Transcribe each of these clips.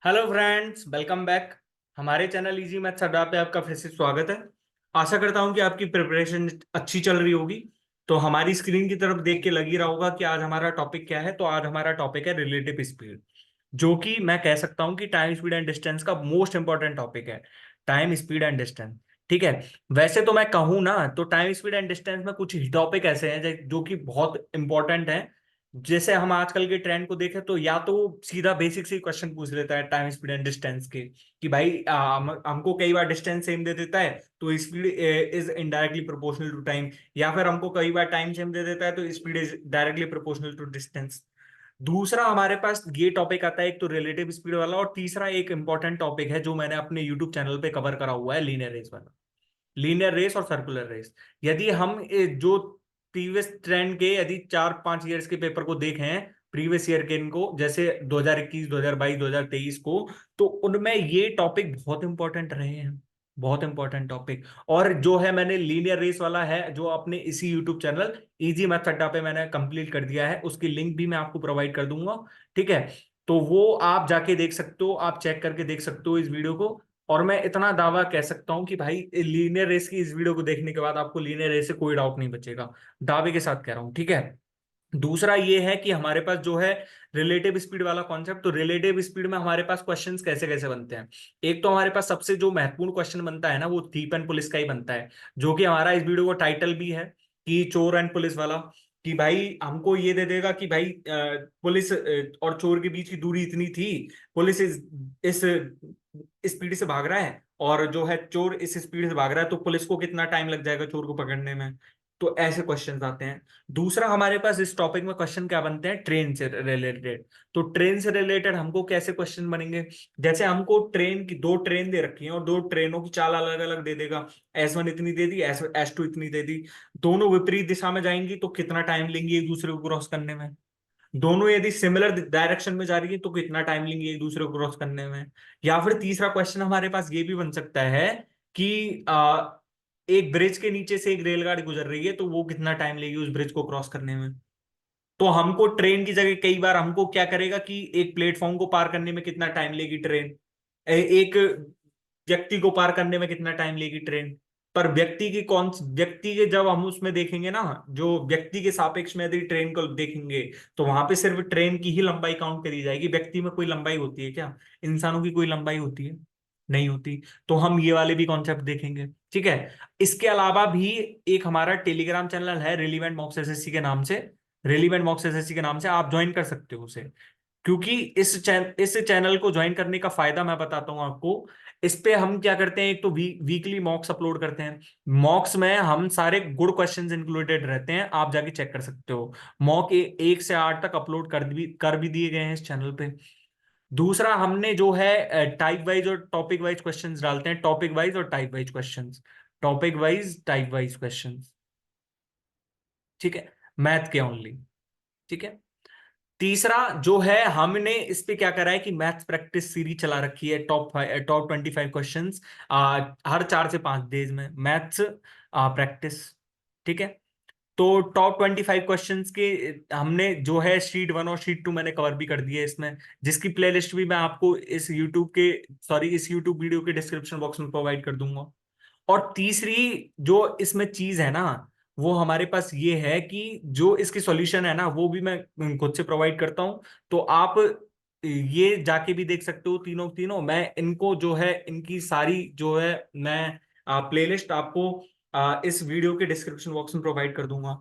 Hello friends, welcome back. हमारे channel easy maths अड्डा पे आपका फिर से स्वागत है। आशा करता हूं कि आपकी प्रिपरेशन अच्छी चल रही होगी। तो हमारी स्क्रीन की तरफ देख के लग ही रहा होगा कि आज हमारा टॉपिक क्या है। तो आज हमारा टॉपिक है रिलेटिव स्पीड, जो कि मैं कह सकता हूं कि टाइम स्पीड एंड डिस्टेंस का मोस्ट इंपॉर्टेंट टॉपिक है। टाइम स्पीड एंड डिस्टेंस, ठीक है। वैसे तो मैं कहूँ ना तो टाइम स्पीड एंड डिस्टेंस में कुछ टॉपिक ऐसे हैं जो कि बहुत इंपॉर्टेंट हैं। जैसे हम आजकल के ट्रेंड को देखें तो या तो सीधा बेसिक से क्वेश्चन पूछ लेता है टाइम स्पीड एंड डिस्टेंस के, कि भाई हमको कई बार डिस्टेंस सेम दे देता है तो speed is indirectly proportional to time, या फिर हमको कई बार टाइम सेम दे देता है तो speed is directly proportional to distance. दूसरा हमारे पास ये टॉपिक आता है, एक तो रिलेटिव स्पीड वाला, और तीसरा एक इंपॉर्टेंट टॉपिक है जो मैंने अपने यूट्यूब चैनल पे कवर करा हुआ है, लीनियर रेस वाला। लीनियर रेस और सर्कुलर रेस। यदि हम जो प्रीवियस ट्रेंड के यदि 4-5 ईयर्स के पेपर को देखें, प्रीवियस ईयर के इनको, जैसे 2021, 2022, 2023 को, तो उनमें ये टॉपिक बहुत इंपॉर्टेंट रहे हैं। बहुत इंपॉर्टेंट टॉपिक। और जो है मैंने लीनियर रेस वाला है जो अपने इसी यूट्यूब चैनल इजी मैथ्स अड्डा पे मैंने कंप्लीट कर दिया है, उसकी लिंक भी मैं आपको प्रोवाइड कर दूंगा। ठीक है। तो वो आप जाके देख सकते हो, आप चेक करके देख सकते हो इस वीडियो को। और मैं इतना दावा कह सकता हूं कि भाई लीनियर रेस की इस वीडियो को देखने के बाद आपको लीनियर रेस से कोई डाउट नहीं बचेगा। दावे के साथ कह रहा हूं, ठीक है। दूसरा ये है कि हमारे पास जो है रिलेटिव स्पीड वाला कॉन्सेप्ट, तो रिलेटिव स्पीड में हमारे पास क्वेश्चंस कैसे कैसे बनते हैं। एक तो हमारे पास सबसे जो महत्वपूर्ण क्वेश्चन बनता है ना, वो थीप एंड पुलिस का ही बनता है, जो कि हमारा इस वीडियो का टाइटल भी है, कि चोर एंड पुलिस वाला। कि भाई हमको ये दे देगा कि भाई पुलिस और चोर के बीच की दूरी इतनी थी, पुलिस इस स्पीड से भाग रहा है और जो है चोर इस स्पीड से भाग रहा है, तो पुलिस को कितना टाइम लग जाएगा चोर को पकड़ने में। तो ऐसे क्वेश्चंस आते हैं। दूसरा हमारे पास इस टॉपिक में क्वेश्चन क्या बनते हैं, ट्रेन से रिलेटेड। तो ट्रेन से रिलेटेड हमको कैसे क्वेश्चन बनेंगे। जैसे हमको ट्रेन की दो ट्रेन दे रखी है और दो ट्रेनों की चाल अलग अलग दे देगा। S1 इतनी दे दी, S2 इतनी दे दी। दोनों विपरीत दिशा में जाएंगी तो कितना टाइम लेंगी एक दूसरे को क्रॉस करने में। दोनों यदि सिमिलर डायरेक्शन में जा रही है तो कितना टाइम लेंगे एक दूसरे को क्रॉस करने में। या फिर तीसरा क्वेश्चन हमारे पास ये भी बन सकता है कि एक ब्रिज के नीचे से एक रेलगाड़ी गुजर रही है तो वो कितना टाइम लेगी उस ब्रिज को क्रॉस करने में। तो हमको ट्रेन की जगह कई बार हमको क्या करेगा कि एक प्लेटफॉर्म को पार करने में कितना टाइम लेगी ट्रेन, एक व्यक्ति को पार करने में कितना टाइम लेगी ट्रेन। पर व्यक्ति की कौन व्यक्ति के जब हम उसमें देखेंगे ना, जो व्यक्ति के सापेक्ष में यदि ट्रेन को देखेंगे, तो वहां पे सिर्फ ट्रेन की ही लंबाई काउंट करी जाएगी। व्यक्ति में कोई लंबाई होती है क्या, इंसानों की कोई लंबाई होती है, नहीं होती। तो हम ये वाले भी कॉन्सेप्ट देखेंगे, ठीक है। इसके अलावा भी एक हमारा टेलीग्राम चैनल है रिलीवेंट मॉक्स एसएससी के नाम से। रिलीवेंट मॉक्स एसएससी के नाम से आप ज्वाइन कर सकते हो उसे। क्योंकि इस चैनल को ज्वाइन करने का फायदा मैं बताता हूं आपको। इस पे हम क्या करते हैं, एक तो वीकली मॉक्स अपलोड करते हैं। मॉक्स में हम सारे गुड क्वेश्चंस इंक्लूडेड रहते हैं, आप जाके चेक कर सकते हो। मॉक 1 से 8 तक अपलोड कर भी दिए गए हैं इस चैनल पे। दूसरा हमने जो है टाइप वाइज और टॉपिक वाइज क्वेश्चंस डालते हैं, टॉपिक वाइज और type wise questions, topic wise type wise questions, ठीक है। मैथ के ओनली, ठीक है। तीसरा जो है हमने इस पे क्या करा है कि मैथ्स प्रैक्टिस सीरीज चला रखी है, टॉप 25 क्वेश्चंस हर 4 से 5 डेज में मैथ्स प्रैक्टिस, ठीक है। तो टॉप 25 क्वेश्चंस के हमने जो है शीट 1 और शीट 2 मैंने कवर भी कर दिया है इसमें, जिसकी प्लेलिस्ट भी मैं आपको इस यूट्यूब वीडियो के डिस्क्रिप्शन बॉक्स में प्रोवाइड कर दूंगा। और तीसरी जो इसमें चीज है ना, वो हमारे पास ये है कि जो इसकी सॉल्यूशन है ना, वो भी मैं खुद से प्रोवाइड करता हूं। तो आप ये जाके भी देख सकते हो, तीनों तीनों मैं इनको जो है इनकी सारी जो है मैं प्लेलिस्ट आपको इस वीडियो के डिस्क्रिप्शन बॉक्स में प्रोवाइड कर दूंगा।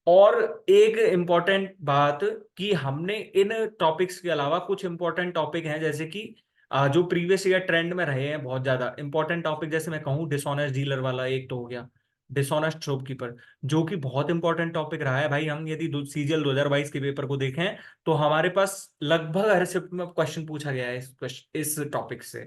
और एक इम्पॉर्टेंट बात, कि हमने इन टॉपिक्स के अलावा कुछ इंपॉर्टेंट टॉपिक हैं, जैसे कि जो प्रीवियस ईयर ट्रेंड में रहे हैं बहुत ज्यादा इंपॉर्टेंट टॉपिक, जैसे मैं कहूँ डिसऑनेस्ट डीलर वाला एक तो हो गया, डिसऑनेस्ट शॉपकीपर, जो कि बहुत इंपॉर्टेंट टॉपिक रहा है भाई। हम यदि सीजीएल 2022 के पेपर को देखें तो हमारे पास लगभग हर शिफ्ट में क्वेश्चन पूछा गया है इस टॉपिक से।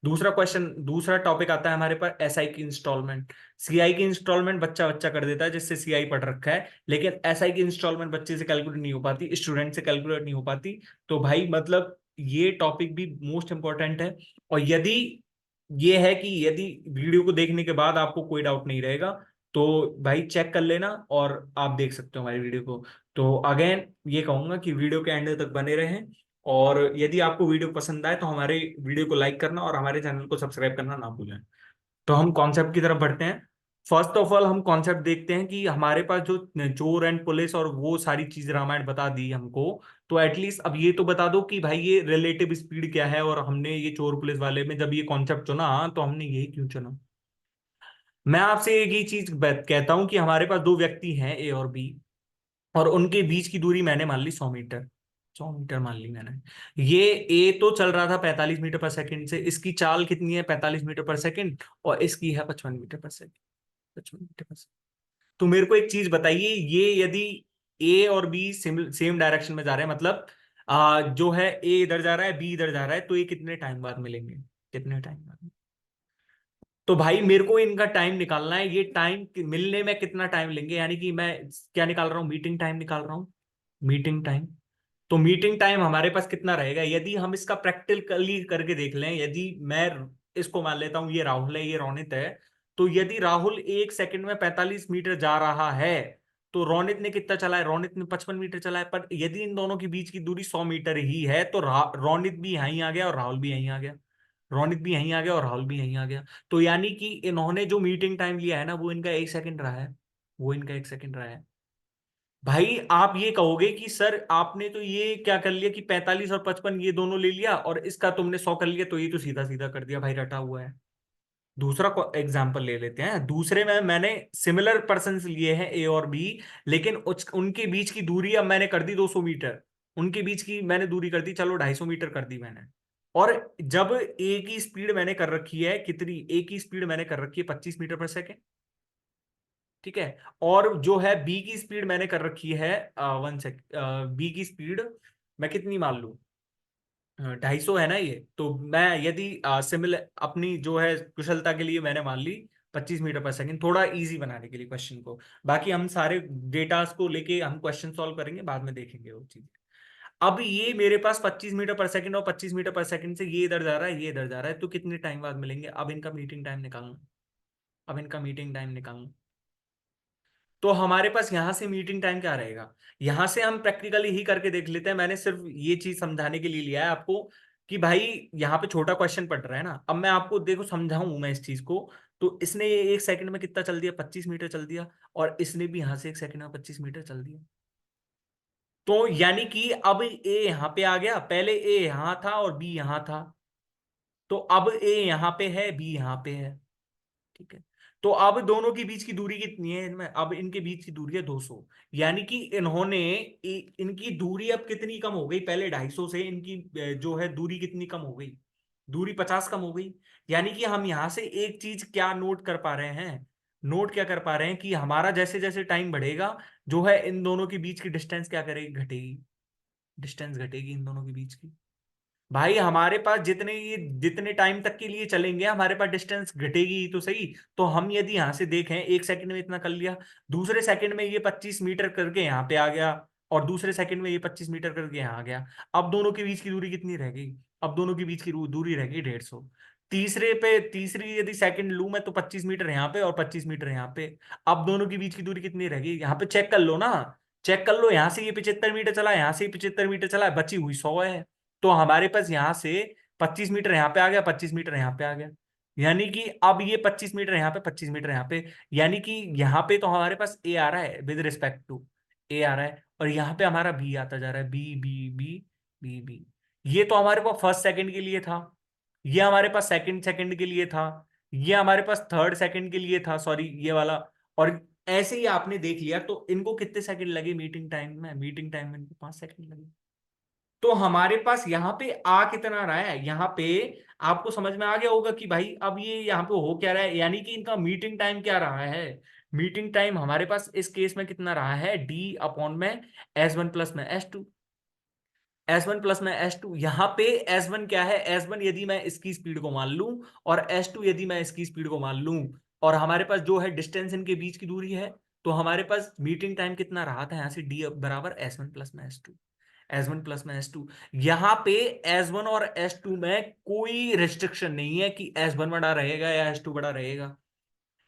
दूसरा टॉपिक आता है हमारे पास एसआई की इंस्टॉलमेंट। सीआई की इंस्टॉलमेंट बच्चा बच्चा कर देता है जिससे सीआई पढ़ रखा है, लेकिन एसआई की इंस्टॉलमेंट बच्चे से कैलकुलेट नहीं हो पाती, स्टूडेंट से कैलकुलेट नहीं हो पाती। तो भाई मतलब ये टॉपिक भी मोस्ट इंपॉर्टेंट है। और यदि ये है कि यदि वीडियो को देखने के बाद आपको कोई डाउट नहीं रहेगा, तो भाई चेक कर लेना और आप देख सकते हो हमारी वीडियो को। तो अगेन ये कहूंगा कि वीडियो के एंड तक बने रहें और यदि आपको वीडियो पसंद आए तो हमारे वीडियो को लाइक करना और हमारे चैनल को सब्सक्राइब करना ना भूलें। तो हम कॉन्सेप्ट की तरफ बढ़ते हैं। फर्स्ट ऑफ ऑल हम कॉन्सेप्ट देखते हैं कि हमारे पास जो चोर एंड पुलिस और वो सारी चीज रामायण बता दी हमको, तो एटलीस्ट अब ये तो बता दो कि भाई ये रिलेटिव स्पीड क्या है, और हमने ये चोर पुलिस वाले में जब ये कॉन्सेप्ट चुना तो हमने यही क्यों चुना। मैं आपसे एक ही चीज कहता हूं कि हमारे पास दो व्यक्ति हैं, ए और बी, और उनके बीच की दूरी मैंने मान ली 100 मीटर। 100 मीटर मान ली मैंने। ये ए तो चल रहा था 45 मीटर पर सेकंड से, इसकी चाल कितनी है 45 मीटर पर सेकंड, और इसकी है 55 मीटर पर सेकंड। 55 मीटर पर सेकंड। तो मेरे को एक चीज बताइए, ये यदि ए और बी सेम सेम डायरेक्शन में जा रहे हैं, मतलब जो है ए इधर जा रहा है बी इधर जा रहा है, तो ये कितने टाइम बाद मिलेंगे, कितने टाइम बाद। तो भाई मेरे को इनका टाइम निकालना है, ये टाइम मिलने में कितना टाइम लेंगे, यानी कि मैं क्या निकाल रहा हूँ, मीटिंग टाइम निकाल रहा हूँ। Meeting time. तो मीटिंग टाइम हमारे पास कितना रहेगा, यदि हम इसका प्रैक्टिकली करके देख लें, यदि मैं इसको मान लेता हूं ये राहुल है ये रोनित है, तो यदि राहुल 1 सेकंड में 45 मीटर जा रहा है, तो रोनित ने कितना चला है, रोनित ने 55 मीटर चला है। पर यदि इन दोनों के बीच की दूरी 100 मीटर ही है, तो रोनित भी यहीं आ गया और राहुल भी यहीं आ गया। रोनित भी यहीं आ गया और राहुल भी यहीं आ गया। तो यानी कि इन्होंने जो मीटिंग टाइम लिया है ना, वो इनका 1 सेकंड रहा है। वो इनका 1 सेकंड रहा है। भाई आप ये कहोगे कि सर आपने तो ये क्या कर लिया कि 45 और 55 ये दोनों ले लिया और इसका तुमने 100 कर लिया, तो ये तो सीधा सीधा कर दिया भाई, रटा हुआ है। दूसरा एग्जाम्पल ले लेते हैं। दूसरे में मैंने सिमिलर पर्सन लिए हैं ए और बी, लेकिन उनके बीच की दूरी अब मैंने कर दी 200 मीटर। उनके बीच की मैंने दूरी कर दी, चलो 250 मीटर कर दी मैंने। और जब ए की स्पीड मैंने कर रखी है कितनी, ए की स्पीड मैंने कर रखी है 25 मीटर पर सेकेंड। ठीक है। और जो है बी की स्पीड मैंने कर रखी है 1 सेकेंड। बी की स्पीड मैं कितनी मान लूं, 250 है ना ये, तो मैं यदि सिमिलर अपनी जो है कुशलता के लिए मैंने मान ली 25 मीटर पर सेकंड, थोड़ा इजी बनाने के लिए क्वेश्चन को। बाकी हम सारे डेटा को लेके हम क्वेश्चन सॉल्व करेंगे, बाद में देखेंगे वो चीज। अब ये मेरे पास 25 मीटर पर सेकंड और 25 मीटर पर सेकंड से ये इधर जा रहा है ये इधर जा रहा है, तो कितने टाइम बाद मिलेंगे, अब इनका मीटिंग टाइम निकालना। अब इनका मीटिंग टाइम निकालना। तो हमारे पास यहां से मीटिंग टाइम क्या रहेगा, यहां से हम प्रैक्टिकली ही करके देख लेते हैं। मैंने सिर्फ ये चीज समझाने के लिए लिया है आपको कि भाई यहाँ पे छोटा क्वेश्चन पड़ रहा है ना, अब मैं आपको देखो समझाऊं मैं इस चीज को। तो इसने ये 1 सेकंड में कितना चल दिया, 25 मीटर चल दिया, और इसने भी यहां से 1 सेकंड में 25 मीटर चल दिया। तो यानी कि अब ए यहां पे आ गया, पहले ए यहां था और बी यहां था, तो अब ए यहां पे है बी यहां पे है। ठीक है। तो अब दोनों के बीच की दूरी कितनी है इनमें, अब इनके बीच की दूरी है 200। यानी कि इन्होंने इनकी दूरी अब कितनी कम हो गई, पहले 250 से इनकी जो है दूरी कितनी कम हो गई, दूरी 50 कम हो गई। यानी कि हम यहां से एक चीज क्या नोट कर पा रहे हैं, नोट क्या कर पा रहे हैं कि हमारा जैसे जैसे टाइम बढ़ेगा, जो है इन दोनों के बीच की डिस्टेंस क्या करेगी, घटेगी। डिस्टेंस घटेगी इन दोनों के बीच की। भाई हमारे पास जितने ये जितने टाइम तक के लिए चलेंगे हमारे पास डिस्टेंस घटेगी ही तो सही। तो हम यदि यहां से देखें 1 सेकंड में इतना कर लिया, दूसरे सेकंड में ये 25 मीटर करके यहाँ पे आ गया, और दूसरे सेकंड में ये 25 मीटर करके यहाँ आ गया। अब दोनों के बीच की दूरी कितनी रह गई, अब दोनों के बीच की दूरी रह गई 150। तीसरे पे तीसरी यदि सेकंड लूं मैं, तो 25 मीटर यहाँ पे और 25 मीटर यहाँ पे। अब दोनों के बीच की दूरी कितनी रह गई, यहाँ पे चेक कर लो ना। चेक कर लो, यहाँ से ये 75 मीटर चला, यहाँ से 75 मीटर चला, बची हुई 100 है। तो हमारे पास यहां से 25 मीटर यहाँ पे आ गया, 25 मीटर यहाँ पे आ गया। यानी कि अब ये 25 मीटर यहाँ पे 25 मीटर यहाँ पे, यानी कि यहाँ पे तो हमारे पास ए आ रहा है विद रिस्पेक्ट टू, ए आ रहा है, और यहाँ पे हमारा बी आता जा रहा है, B B B B B. ये तो हमारे पास फर्स्ट सेकंड के लिए था, ये हमारे पास सेकंड सेकंड के लिए था, ये हमारे पास थर्ड सेकंड के लिए था, सॉरी ये वाला। और ऐसे ही आपने देख लिया, तो इनको कितने सेकंड लगे मीटिंग टाइम में, मीटिंग टाइम में इनको 5 सेकंड लगे। तो हमारे पास यहाँ पे आ कितना रहा है, यहाँ पे आपको समझ में आ गया होगा कि भाई अब ये यहाँ पे हो क्या रहा है, यानी कि इनका मीटिंग टाइम क्या रहा है। मीटिंग टाइम हमारे पास इस केस में कितना रहा है, डी अपॉन में S1 प्लस में S2। S1 प्लस में S2, यहाँ पे S1 क्या है, S1 यदि मैं इसकी स्पीड को मान लूं, और S2 यदि मैं इसकी स्पीड को मान लूं, और हमारे पास जो है डिस्टेंस इनके बीच की दूरी है, तो हमारे पास मीटिंग टाइम कितना रहा था, यहाँ से डी बराबर S1 प्लस में S2। S1 प्लस में S2, यहाँ पे S1 और S2 में कोई रिस्ट्रिक्शन नहीं है कि S1 बड़ा रहेगा या S2 बड़ा रहेगा।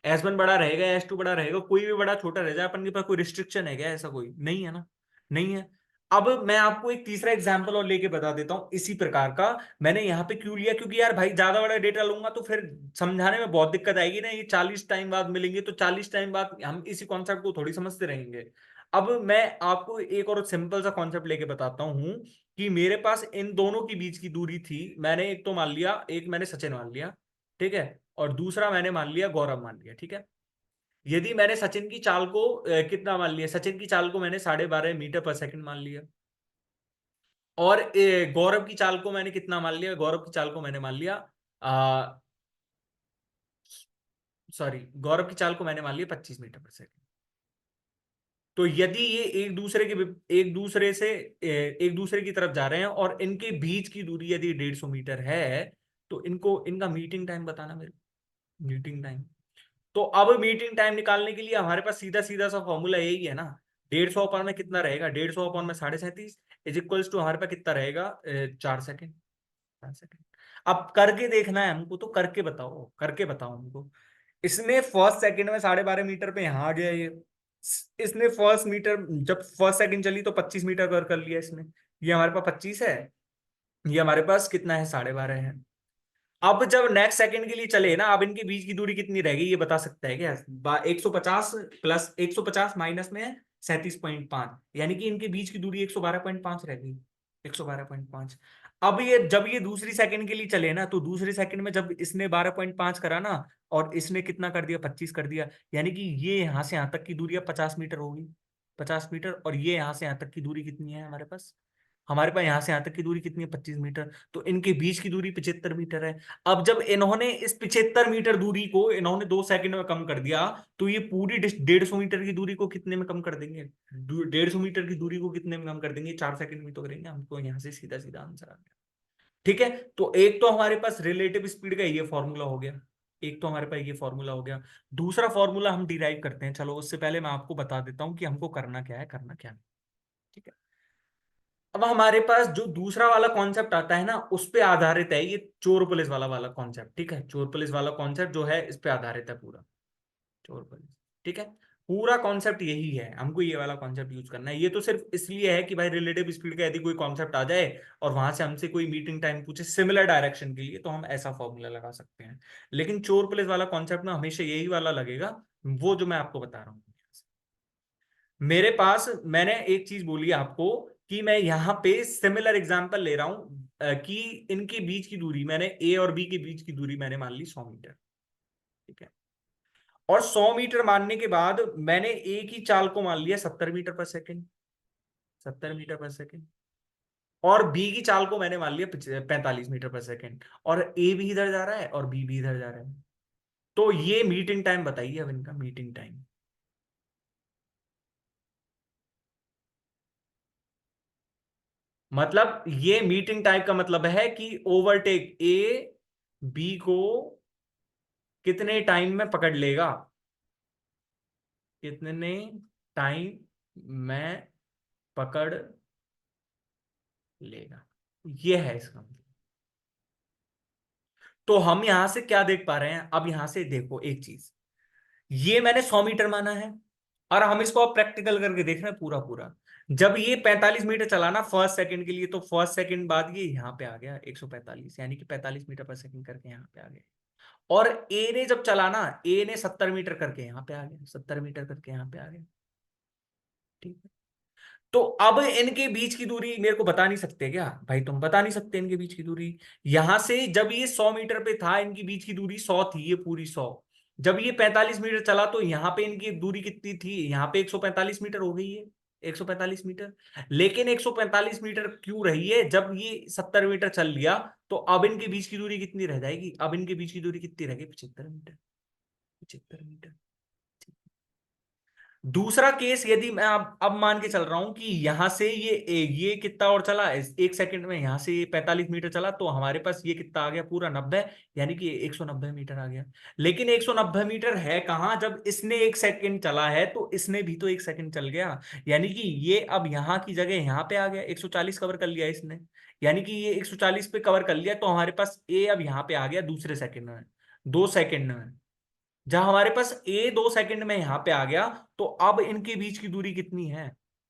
S1 बड़ा रहेगा या S2 बड़ा रहेगा, कोई भी बड़ा छोटा रह जाए, अपन के पास कोई रिस्ट्रिक्शन है क्या, ऐसा कोई नहीं है ना, नहीं है। अब मैं आपको एक तीसरा एग्जांपल और लेके बता देता हूं इसी प्रकार का। मैंने यहाँ पे क्यों लिया, क्योंकि यार भाई ज्यादा बड़ा डेटा लूंगा तो फिर समझाने में बहुत दिक्कत आएगी ना। ये 40 टाइम बाद मिलेंगे तो 40 टाइम बाद हम इसी कॉन्सेप्ट को थोड़ी समझते रहेंगे। अब मैं आपको एक और सिंपल सा कॉन्सेप्ट लेके बताता हूँ कि मेरे पास इन दोनों के बीच की दूरी थी, मैंने एक तो मान लिया, एक मैंने सचिन मान लिया, ठीक है, और दूसरा मैंने मान लिया गौरव मान लिया, ठीक है। यदि मैंने सचिन की चाल को कितना मान लिया, सचिन की चाल को मैंने 12.5 मीटर पर सेकंड मान लिया, और गौरव की चाल को मैंने कितना मान लिया, गौरव की चाल को मैंने मान लिया सॉरी, गौरव की चाल को मैंने मान लिया 25 मीटर पर सेकंड। तो यदि ये एक दूसरे से एक दूसरे की तरफ जा रहे हैं और इनके बीच की दूरी यदि 150 मीटर है, तो इनको इनका मीटिंग टाइम बताना मेरे को, मीटिंग टाइम। तो अब मीटिंग टाइम निकालने के लिए हमारे पास सीधा सीधा सा फॉर्मूला यही है ना। 150 अपॉन में कितना रहेगा, 150 अपॉन में 37.5 इज इक्वल्स टू हमारे पास कितना रहेगा, 4 सेकेंड, 4 सेकेंड। अब करके देखना है हमको, तो करके बताओ, करके बताओ हमको। इसने फर्स्ट सेकंड में 12.5 मीटर पे यहाँ आ गया ये। इसने फर्स्ट मीटर, जब फर्स्ट सेकंड चली तो 25 मीटर कवर कर लिया इसने। ये हमारे पास 25 है, ये हमारे पास कितना है, 12.5 है। अब जब नेक्स्ट सेकंड के लिए चले ना, अब इनके बीच की दूरी कितनी रहेगी ये बता सकता है क्या? 150 प्लस 150 माइनस में 37.5, यानी कि इनके बीच की दूरी 112.5 रहेगी, 112.5। अब ये जब ये दूसरी सेकंड के लिए चले ना, तो दूसरी सेकंड में जब इसने 12.5 करा ना, और इसने कितना कर दिया, 25 कर दिया, यानी कि ये यहां से यहां तक की दूरी अब 50 मीटर होगी, 50 मीटर। और ये यहां से यहां तक की दूरी कितनी है हमारे पास, हमारे पास यहां से यहां तक की दूरी कितनी है, 25 मीटर। तो इनके बीच की दूरी 75 मीटर है। अब जब इन्होंने इस 75 मीटर दूरी को इन्होंने 2 सेकंड में कम कर दिया, तो ये पूरी 150 मीटर की दूरी को कितने में कम कर देंगे, 150 मीटर की दूरी को कितने में कम कर देंगे, 4 सेकंड में तो करेंगे। हमको यहाँ से सीधा सीधा आंसर आ गया, ठीक है। तो एक तो हमारे पास रिलेटिव स्पीड का ये फॉर्मूला हो गया, एक तो हमारे पास ये फॉर्मूला हो गया। दूसरा फॉर्मूला हम डिराइव करते हैं, चलो उससे पहले मैं आपको बता देता हूं कि हमको करना क्या है, करना क्या नहीं, ठीक है। अब हमारे पास जो दूसरा वाला कॉन्सेप्ट आता है ना, उस पे आधारित है ये चोर पुलिस वाला वाला कॉन्सेप्ट, ठीक है। चोर पुलिस वाला कॉन्सेप्ट जो है इस पे आधारित है पूरा, चोर पुलिस, ठीक है। पूरा कॉन्सेप्ट यही है, हमको ये वाला कॉन्सेप्ट यूज करना है। ये तो सिर्फ इसलिए है कि भाई रिलेटिव स्पीड का यदि कोई कॉन्सेप्ट आ जाए और वहां से हमसे कोई मीटिंग टाइम पूछे सिमिलर डायरेक्शन के लिए, तो हम ऐसा फॉर्मूला लगा सकते हैं। लेकिन चोर पुलिस वाला कॉन्सेप्ट में हमेशा यही वाला लगेगा, वो जो मैं आपको बता रहा हूँ। मेरे पास मैंने एक चीज बोली आपको कि मैं यहां पे सिमिलर एग्जांपल ले रहा हूं, कि इनके बीच की दूरी, मैंने ए और बी के बीच की दूरी मैंने मान ली 100 मीटर, ठीक है। और 100 मीटर मानने के बाद मैंने ए की चाल को मान लिया 70 मीटर पर सेकेंड, 70 मीटर पर सेकेंड। और बी की चाल को मैंने मान लिया 45 मीटर पर सेकेंड। और ए भी इधर जा रहा है और बी भी इधर जा रहा है। तो ये मीटिंग टाइम बताइए अब इनका, मीटिंग टाइम। मतलब ये मीटिंग टाइप का मतलब है कि ओवरटेक ए बी को कितने टाइम में पकड़ लेगा, कितने टाइम में पकड़ लेगा, ये है इसका मतलब। तो हम यहां से क्या देख पा रहे हैं, अब यहां से देखो एक चीज, ये मैंने 100 मीटर माना है, और हम इसको अब प्रैक्टिकल करके देख रहे हैं पूरा पूरा। जब ये 45 मीटर चला ना फर्स्ट सेकंड के लिए, तो फर्स्ट सेकंड बाद ये यहाँ पे आ गया 145, यानी कि 45 मीटर पर सेकंड करके यहाँ पे आ गया। और ए ने जब चला ना, ए ने 70 मीटर करके यहां पे आ गया, 70 मीटर करके यहां पे आ गया, ठीक है। तो अब इनके बीच की दूरी मेरे को बता नहीं सकते क्या भाई, तुम बता नहीं सकते इनके बीच की दूरी? यहां से जब ये 100 मीटर पे था, इनकी बीच की दूरी 100 थी, ये पूरी 100। जब ये 45 मीटर चला, तो यहाँ पे इनकी दूरी कितनी थी, यहाँ पे 145 मीटर हो गई है, 145 मीटर। लेकिन 145 मीटर क्यों रही है, जब ये 70 मीटर चल लिया, तो अब इनके बीच की दूरी कितनी रह जाएगी, अब इनके बीच की दूरी कितनी रहेगी, 75 मीटर, 75 मीटर। दूसरा केस, यदि मैं अब मान के चल रहा हूं कि यहां से ये कितना और चला, एक सेकंड में यहां से ये 45 मीटर चला, तो हमारे पास ये कितना आ गया, पूरा 90, यानी कि 190 मीटर आ गया। लेकिन 190 मीटर है कहां, जब इसने एक सेकंड चला है तो इसने भी तो एक सेकंड चल गया, यानी कि ये अब यहाँ की जगह यहाँ पे आ गया, 140 कवर कर लिया इसने, यानी कि ये 140 पे कवर कर लिया, तो हमारे पास ए अब यहाँ पे आ गया दूसरे सेकंड में, 2 सेकंड में। जहां हमारे पास ए 2 सेकंड में यहां पे आ गया, तो अब इनके बीच की दूरी कितनी है,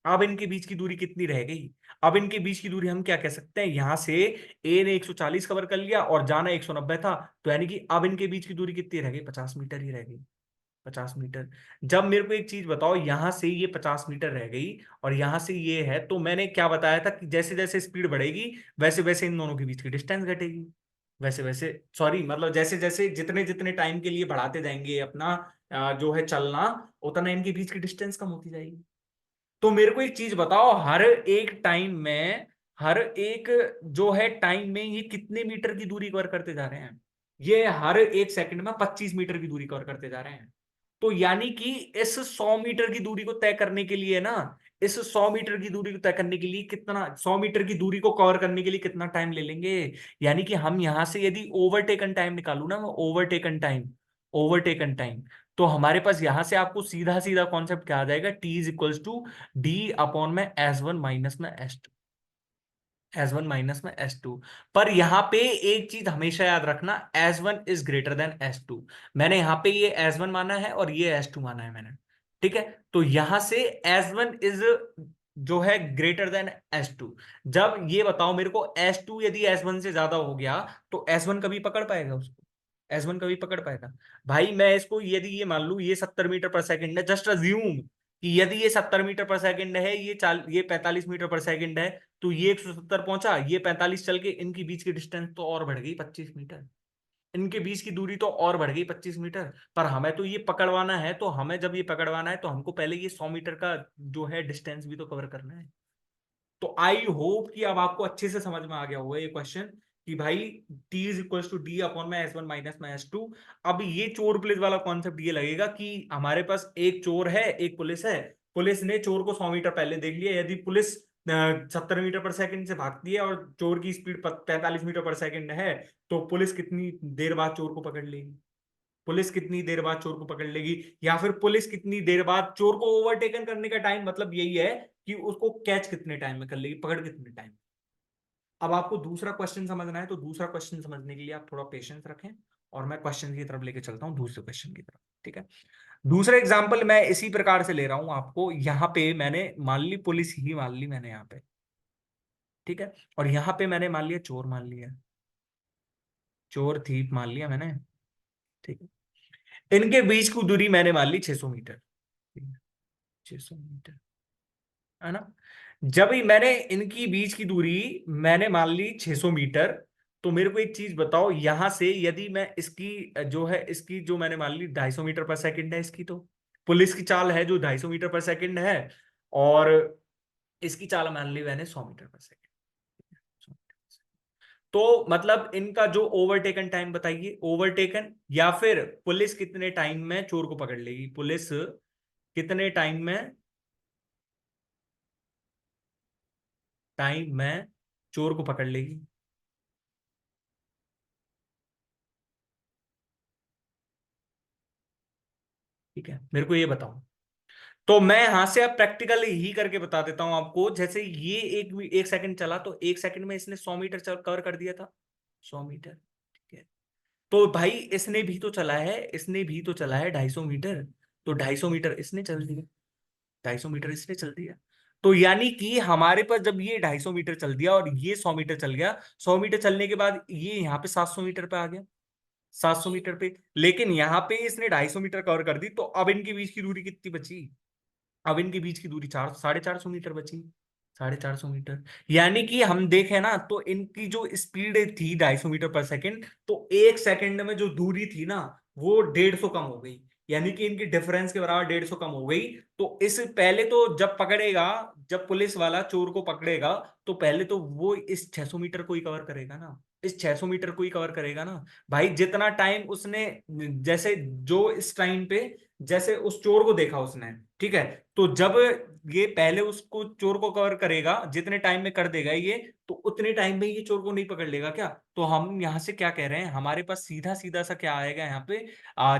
अब इनके बीच की दूरी कितनी रह गई? अब इनके बीच की दूरी हम क्या कह सकते हैं, यहां से ए ने 140 कवर कर लिया और जाना 190 था, तो यानी कि अब इनके बीच की दूरी कितनी रह गई? 50 मीटर ही रह गई। 50 मीटर। जब मेरे को एक चीज बताओ, यहां से ये 50 मीटर रह गई और यहां से ये है, तो मैंने क्या बताया था कि जैसे जैसे स्पीड बढ़ेगी वैसे वैसे इन दोनों के बीच की डिस्टेंस घटेगी। वैसे वैसे, सॉरी, मतलब जैसे जैसे जितने जितने टाइम के लिए बढ़ाते जाएंगे अपना जो है चलना, उतना इनके बीच की डिस्टेंस कम होती जाएगी। तो मेरे को एक चीज बताओ, हर एक टाइम में, हर एक जो है टाइम में ये कितने मीटर की दूरी कवर करते जा रहे हैं? ये हर एक सेकंड में 25 मीटर की दूरी कवर करते जा रहे हैं। तो यानी कि इस 100 मीटर की दूरी को तय करने के लिए ना, इस 100 मीटर की दूरी को तय करने के लिए कितना, 100 मीटर की दूरी को कवर करने के लिए कितना टाइम ले लेंगे? यानी कि हम यहां से यदि ओवरटेकन टाइम निकालू ना, मैं ओवरटेकन टाइम, ओवरटेकन टाइम, तो हमारे पास यहां से आपको सीधा सीधा कॉन्सेप्ट क्या आ जाएगा, T is equals to D upon में एस वन माइनस में S two, S one minus में एस टू। पर यहां पे एक चीज हमेशा याद रखना, S one is greater than S two. मैंने यहां पे ये एस वन माना है और ये एस टू माना है मैंने, ठीक है? तो यहां से एस वन इज जो है ग्रेटर देन एस टू। जब ये बताओ मेरे को, एस टू यदि एस वन से ज्यादा हो गया तो एस वन कभी पकड़ पाएगा उसको? एस वन कभी पकड़ पाएगा? भाई मैं इसको यदि ये मान लू ये 70 मीटर पर सेकंड है, जस्ट अज्यूम कि यदि ये 70 मीटर पर सेकंड है, ये 45 मीटर पर सेकंड है, तो ये 170 पहुंचा, ये 45 चल के, इनकी बीच की डिस्टेंस तो और बढ़ गई 25 मीटर। इनके बीच की दूरी तो और बढ़ गई 25 मीटर। पर हमें तो ये पकड़वाना है, तो हमें जब ये पकड़वाना है तो हमको पहले ये 100 मीटर का जो है डिस्टेंस भी तो कवर करना है। तो आई होप कि अब आपको अच्छे से समझ में आ गया होगा ये क्वेश्चन, कि भाई T is equal to D upon में एस वन माइनस में एस टू। अब ये चोर पुलिस वाला कॉन्सेप्ट ये लगेगा कि हमारे पास एक चोर है, एक पुलिस है। पुलिस ने चोर को 100 मीटर पहले देख लिया, यदि पुलिस 70 मीटर पर सेकंड से भागती है और चोर की स्पीड 45 मीटर पर सेकंड है, तो पुलिस कितनी देर बाद चोर को पकड़ लेगी? पुलिस कितनी देर बाद चोर को पकड़ लेगी? या फिर पुलिस कितनी देर बाद चोर को ओवरटेकन करने का टाइम, मतलब यही है कि उसको कैच कितने टाइम में कर लेगी, पकड़ कितने टाइम। अब आपको दूसरा क्वेश्चन समझना है, तो दूसरा क्वेश्चन समझने के लिए आप थोड़ा पेशेंस रखें, और मैं क्वेश्चन की तरफ लेके चलता हूं, दूसरे क्वेश्चन की तरफ, ठीक है? दूसरा एग्जाम्पल मैं इसी प्रकार से ले रहा हूं आपको। यहां पे मैंने मान ली पुलिस ही मान ली मैंने यहाँ पे, ठीक है? और यहाँ पे मैंने मान लिया चोर, मान लिया चोर थी मान लिया मैंने, ठीक है? इनके बीच की दूरी मैंने मान ली 600 मीटर, ठीक है? 600 मीटर, है ना? जब ही मैंने इनकी बीच की दूरी मैंने मान ली 600 मीटर, तो मेरे को एक चीज बताओ, यहां से यदि मैं इसकी जो है, इसकी जो मैंने मान ली 250 मीटर पर सेकंड है इसकी, तो पुलिस की चाल है जो 250 मीटर पर सेकंड है, और इसकी चाल मान ली मैंने 100 मीटर पर सेकंड। तो मतलब इनका जो ओवरटेकन टाइम बताइए, ओवरटेकन, या फिर पुलिस कितने टाइम में चोर को पकड़ लेगी, पुलिस कितने टाइम में चोर को पकड़ लेगी? ठीक है, मेरे को ये बताओ। तो मैं यहां से अब प्रैक्टिकल ही करके बता देता हूं आपको। जैसे ये एक सेकंड चला, तो एक सेकंड में इसने 100 मीटर कवर कर दिया था, 100 मीटर, ठीक है? तो भाई इसने भी तो चला है, इसने भी तो चला है 250 मीटर, तो 250 मीटर इसने चल दिया, 250 मीटर इसने चल दिया। तो यानी कि हमारे पास जब ये 250 मीटर चल दिया और ये 100 मीटर चल गया, 100 मीटर चलने के बाद ये यहाँ पे 700 मीटर पे आ गया, 700 मीटर पे। लेकिन यहाँ पे इसने 250 मीटर कवर कर दी, तो अब इनके बीच की दूरी कितनी बची? अब इनके बीच की दूरी 450 मीटर बची, 450 मीटर। यानी कि हम देखें ना, तो इनकी जो स्पीड थी 250 मीटर पर सेकंड, तो एक सेकंड में जो दूरी थी ना, वो 150 कम हो गई। यानी कि इनकी डिफरेंस के बराबर 150 कम हो गई। तो इस पहले तो जब पकड़ेगा, जब पुलिस वाला चोर को पकड़ेगा, तो पहले तो वो इस 600 मीटर को ही कवर करेगा ना, इस 600 मीटर को ही कवर करेगा ना। भाई जितना टाइम उसने, जैसे जो इस टाइम पे, जैसे उस चोर को देखा उसने, ठीक है? तो जब ये पहले उसको चोर को कवर करेगा, जितने टाइम में कर देगा ये, तो उतने टाइम में ये चोर को नहीं पकड़ लेगा क्या? तो हम यहां से क्या कह रहे हैं, हमारे पास सीधा सीधा सा क्या आएगा यहाँ पे,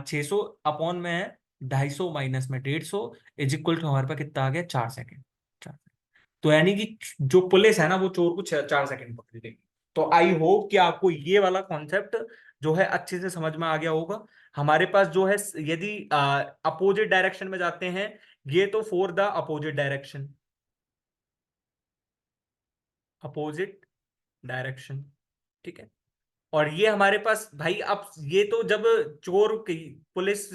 600 अपॉन में है 250 माइनस में 150 इज इक्वल टू हमारे पास कितना आ गया, 4 सेकेंड। तो यानी कि जो पुलिस है ना, वो चोर को 4 सेकंड पकड़ लेगी। तो आई होप कि आपको ये वाला कॉन्सेप्ट जो है अच्छे से समझ में आ गया होगा। हमारे पास जो है, यदि अपोजिट डायरेक्शन में जाते हैं, ये तो for the opposite direction, opposite direction. ठीक है। और ये हमारे पास भाई, अब ये तो जब चोर पुलिस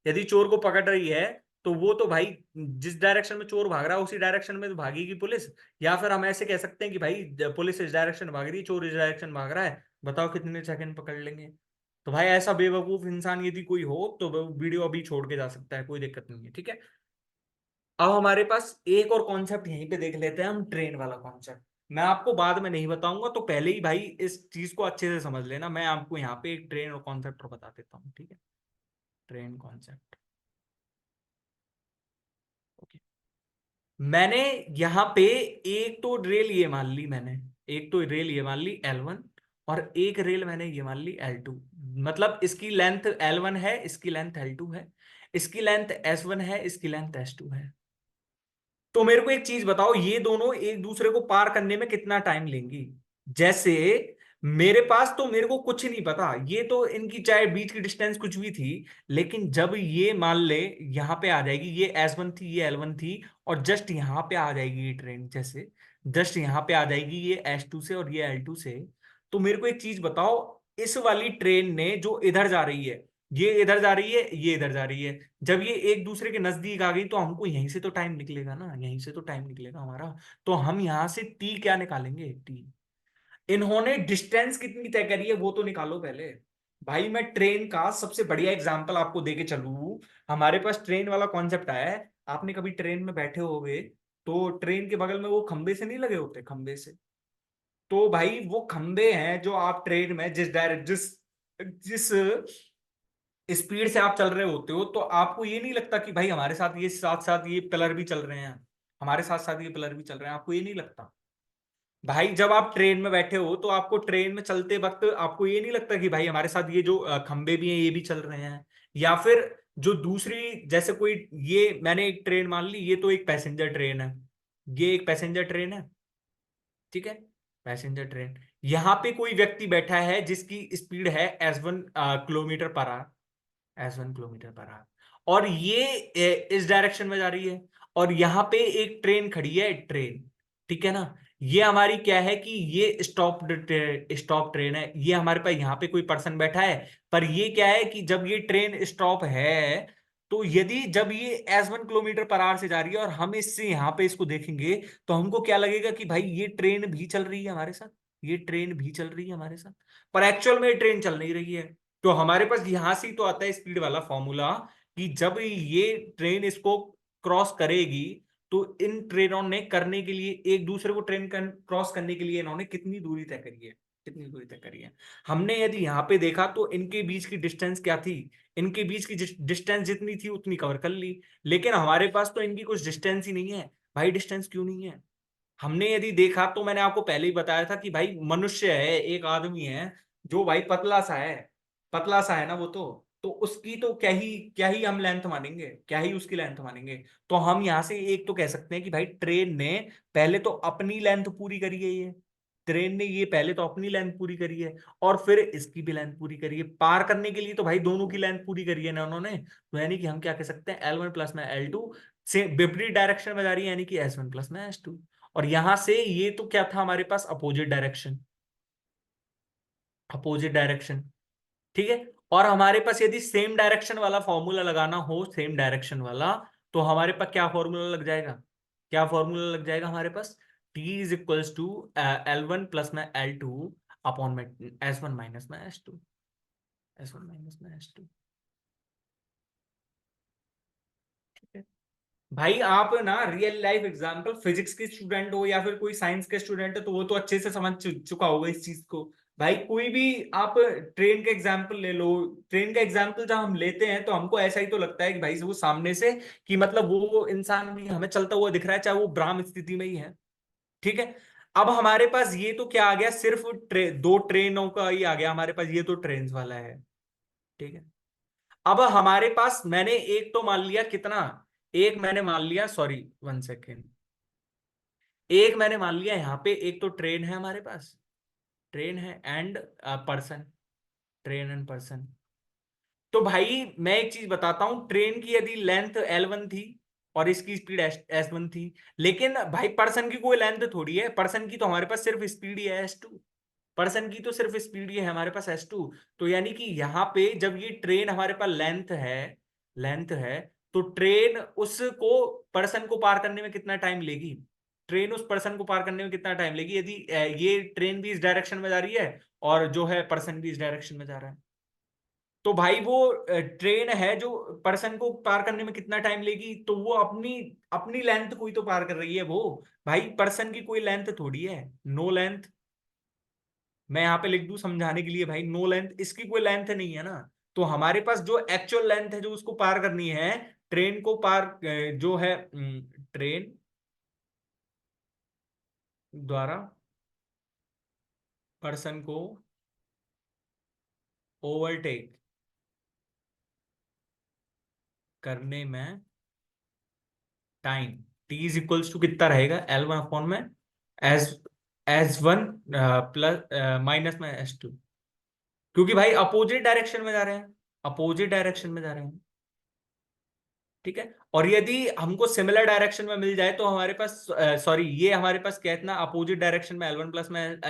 यदि चोर को पकड़ रही है, तो वो तो भाई जिस डायरेक्शन में चोर भाग रहा है उसी डायरेक्शन में तो भागेगी पुलिस। या फिर हम ऐसे कह सकते हैं कि भाई पुलिस इस डायरेक्शन में भाग रही है, चोर इस डायरेक्शन भाग रहा है, बताओ कितने सेकंड पकड़ लेंगे। तो भाई ऐसा बेवकूफ इंसान यदि कोई हो तो वो वीडियो अभी छोड़ के जा सकता है, कोई दिक्कत नहीं है। ठीक है। अब हमारे पास एक और कॉन्सेप्ट यहीं पे देख लेते हैं हम, ट्रेन वाला कॉन्सेप्ट। मैं आपको बाद में नहीं बताऊंगा, तो पहले ही भाई इस चीज को अच्छे से समझ लेना। मैं आपको यहाँ पे एक ट्रेन और कॉन्सेप्ट और बता देता हूँ। ठीक है। Train concept. ओके। मैंने यहाँ पे एक तो रेल ये मान ली मैंने, एक तो रेल ये मान ली L1, और एक रेल मैंने ये मान ली L2। मतलब इसकी लेंथ L1 है, इसकी लेंथ L2 है, इसकी लेंथ S1 है, इसकी लेंथ S2 है। तो मेरे को एक चीज बताओ, ये दोनों एक दूसरे को पार करने में कितना टाइम लेंगी। जैसे मेरे पास तो मेरे को कुछ नहीं पता, ये तो इनकी चाहे बीच की डिस्टेंस कुछ भी थी, लेकिन जब ये मान ले यहां पे आ जाएगी, ये S1 थी, ये L1 थी, और जस्ट यहां पे आ जाएगी ये ट्रेन, जैसे जस्ट यहां पे आ जाएगी ये S2 से और ये L2 से। तो मेरे को एक चीज बताओ, इस वाली ट्रेन ने जो इधर जा रही है, ये इधर जा रही है, ये इधर जा रही है, जब ये एक दूसरे के नजदीक आ गई तो हमको यहीं से तो टाइम निकलेगा ना, यहीं से तो टाइम निकलेगा हमारा। तो हम यहां से टी क्या निकालेंगे, टी। इन्होंने डिस्टेंस कितनी तय करी है वो तो निकालो पहले। भाई मैं ट्रेन का सबसे बढ़िया एग्जांपल आपको देके चलूं। हमारे पास ट्रेन वाला कॉन्सेप्ट आया है, आपने कभी ट्रेन में बैठे होगे तो ट्रेन के बगल में वो खंबे से नहीं लगे होते, खंबे से। तो भाई वो खंबे हैं जो आप ट्रेन में जिस जिस स्पीड से आप चल रहे होते हो, तो आपको ये नहीं लगता कि भाई हमारे साथ ये साथ साथ ये पिलर भी चल रहे हैं, हमारे साथ साथ ये पिलर भी चल रहे हैं, आपको ये नहीं लगता। भाई जब आप ट्रेन में बैठे हो तो आपको ट्रेन में चलते वक्त आपको ये नहीं लगता कि भाई हमारे साथ ये जो खंबे भी हैं ये भी चल रहे हैं। या फिर जो दूसरी, जैसे कोई, ये मैंने एक ट्रेन मान ली, ये तो एक पैसेंजर ट्रेन है, ये एक पैसेंजर ट्रेन है। ठीक है। Passenger train. यहां पे कोई व्यक्ति बैठा है जिसकी स्पीड है S1 kilometre per our, S1 kilometre per our, और ये इस डायरेक्शन में जा रही है। और यहां पे एक ट्रेन खड़ी है, ट्रेन। ठीक है ना। ये हमारी क्या है कि ये स्टॉप ट्रेन है, ये हमारे पास यहाँ पे कोई पर्सन बैठा है। पर ये क्या है कि जब ये ट्रेन स्टॉप है, तो यदि जब ये S1 किलोमीटर पर आवर से जा रही है और हम इससे यहाँ पे इसको देखेंगे, तो हमको क्या लगेगा कि भाई ये ट्रेन भी चल रही है हमारे साथ, ये ट्रेन भी चल रही है हमारे साथ। पर एक्चुअल में ये ट्रेन चल नहीं रही है। तो हमारे पास यहां से ही तो आता है स्पीड वाला फॉर्मूला, कि जब ये ट्रेन इसको क्रॉस करेगी, तो इन ट्रेनों ने करने के लिए, एक दूसरे को ट्रेन क्रॉस करने के लिए इन्होंने कितनी दूरी तय करी है, कितनी दूरी तय करी है। हमने यदि यहाँ पे देखा तो इनके बीच की डिस्टेंस क्या थी, इनके बीच की डिस्टेंस जितनी थी उतनी कवर कर ली। लेकिन हमारे पास तो इनकी कुछ डिस्टेंस ही नहीं है। भाई डिस्टेंस क्यों नहीं है? हमने यदि देखा तो मैंने आपको पहले ही बताया था कि भाई मनुष्य है, एक आदमी है जो भाई पतला सा है, पतला सा है ना वो, तो उसकी तो क्या ही हम लेंथ मानेंगे, क्या ही उसकी लेंथ मानेंगे। तो हम यहां से एक तो कह सकते हैं कि भाई ट्रेन ने पहले तो अपनी लेंथ पूरी करी है, ये ट्रेन ने ये पहले तो अपनी लेंथ पूरी करी है, और फिर इसकी भी लेंथ पूरी करी है। पार करने के लिए तो भाई दोनों की लेंथ पूरी करी है ना उन्होंने। तो यानी कि हम क्या कह सकते हैं, L1 प्लस में L2 से विपरीत डायरेक्शन में जा रही है, यानी कि S1 प्लस में S2। और यहां से ये तो क्या था हमारे पास, अपोजिट डायरेक्शन, अपोजिट डायरेक्शन। ठीक है। और हमारे पास यदि सेम डायरेक्शन वाला फॉर्मूला लगाना हो, सेम डायरेक्शन वाला, तो हमारे पास क्या फॉर्मूला लग जाएगा, क्या फॉर्मूला लग जाएगा हमारे पास, T is equals to L1 plus में L2 अपॉन में S1 माइनस में S2, S1 माइनस में S2। ठीक है। भाई आप ना रियल लाइफ एग्जांपल, फिजिक्स के स्टूडेंट हो या फिर कोई साइंस के स्टूडेंट है, तो वो तो अच्छे से समझ चुका होगा इस चीज को। भाई कोई भी आप ट्रेन का एग्जांपल ले लो, ट्रेन का एग्जांपल जब हम लेते हैं तो हमको ऐसा ही तो लगता है कि भाई वो सामने से, कि मतलब वो इंसान भी हमें चलता हुआ दिख रहा है, चाहे वो ब्राह्म स्थिति में ही है। ठीक है। अब हमारे पास ये तो क्या आ गया, सिर्फ दो ट्रेनों का ही आ गया हमारे पास, ये तो ट्रेन वाला है। ठीक है। अब हमारे पास मैंने एक तो मान लिया कितना, एक मैंने मान लिया, सॉरी 1 सेकेंड, एक मैंने मान लिया यहाँ पे, एक तो ट्रेन है हमारे पास, ट्रेन है and person, train and person. तो भाई मैं एक चीज बताता हूं, ट्रेन की यदि लेंथ L1 थी, और इसकी स्पीड S1 थी। लेकिन भाई पर्सन की कोई लेंथ थोड़ी है, पर्सन की तो हमारे पास सिर्फ स्पीड ही है S2। पर्सन की तो सिर्फ स्पीड ही है हमारे पास S2। तो यानी कि यहाँ पे जब ये ट्रेन हमारे पास लेंथ है तो ट्रेन उसको पर्सन को पार करने में कितना टाइम लेगी, ट्रेन उस पर्सन को पार करने में कितना टाइम लेगी, यदि ये ट्रेन भी इस डायरेक्शन में जा रही है और जो है पर्सन भी इस डायरेक्शन में जा रहा है। तो भाई वो ट्रेन है जो पर्सन को पार करने में कितना टाइम लेगी, तो वो अपनी अपनी लेंथ को ही तो पार कर रही है वो। भाई पर्सन की कोई लेंथ थोड़ी है, नो लेंथ। मैं यहाँ पे लिख दूं समझाने के लिए, भाई नो लेंथ, इसकी कोई लेंथ नहीं है ना। तो हमारे पास जो एक्चुअल लेंथ है जो उसको पार करनी है, ट्रेन को पार जो है ट्रेन द्वारा पर्सन को ओवरटेक करने में time T is equals to कितना रहेगा, L1 अपॉन में एस S1 प्लस माइनस में S2। क्योंकि भाई अपोजिट डायरेक्शन में जा रहे हैं, अपोजिट डायरेक्शन में जा रहे हैं। ठीक है, और यदि हमको सिमिलर डायरेक्शन में मिल जाए तो हमारे पास सॉरी ये हमारे पास क्या इतना अपोजिट डायरेक्शन में L1 प्लस में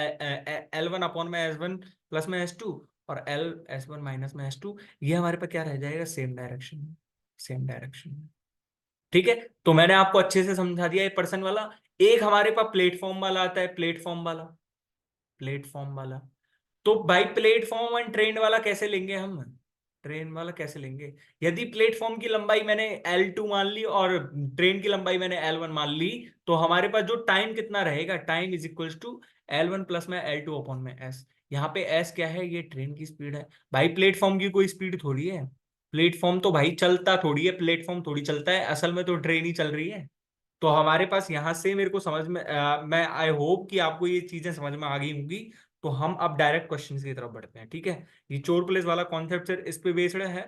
L1 अपॉन में S1 प्लस में S2 और S1 माइनस में S2, ये हमारे पास क्या रह जाएगा, सेम डायरेक्शन में, सेम डायरेक्शन में। ठीक है, तो मैंने आपको अच्छे से समझा दिया ये पर्सन वाला। एक हमारे पास प्लेटफॉर्म वाला आता है, प्लेटफॉर्म वाला, प्लेटफॉर्म वाला। तो भाई प्लेटफॉर्म एंड ट्रेन वाला कैसे लेंगे हम, ट्रेन वाला कैसे लेंगे, यदि प्लेटफॉर्म की लंबाई मैंने L2 मान ली और ट्रेन की लंबाई मैंने L1 मान ली, तो हमारे पास जो टाइम कितना रहेगा, time is equals to L1 plus में L2 अपॉन में S। यहाँ पे S क्या है, ये ट्रेन की स्पीड है। भाई प्लेटफॉर्म की कोई स्पीड थोड़ी है, प्लेटफॉर्म तो भाई चलता थोड़ी है, प्लेटफॉर्म थोड़ी चलता है, असल में तो ट्रेन ही चल रही है। तो हमारे पास यहां से मेरे को समझ में मैं आई होप कि आपको ये चीजें समझ में आ गई होंगी। तो हम अब डायरेक्ट क्वेश्चन की तरफ बढ़ते हैं। ठीक है, ये चोर पुलिस वाला कॉन्सेप्ट इस पे बेस्ड है।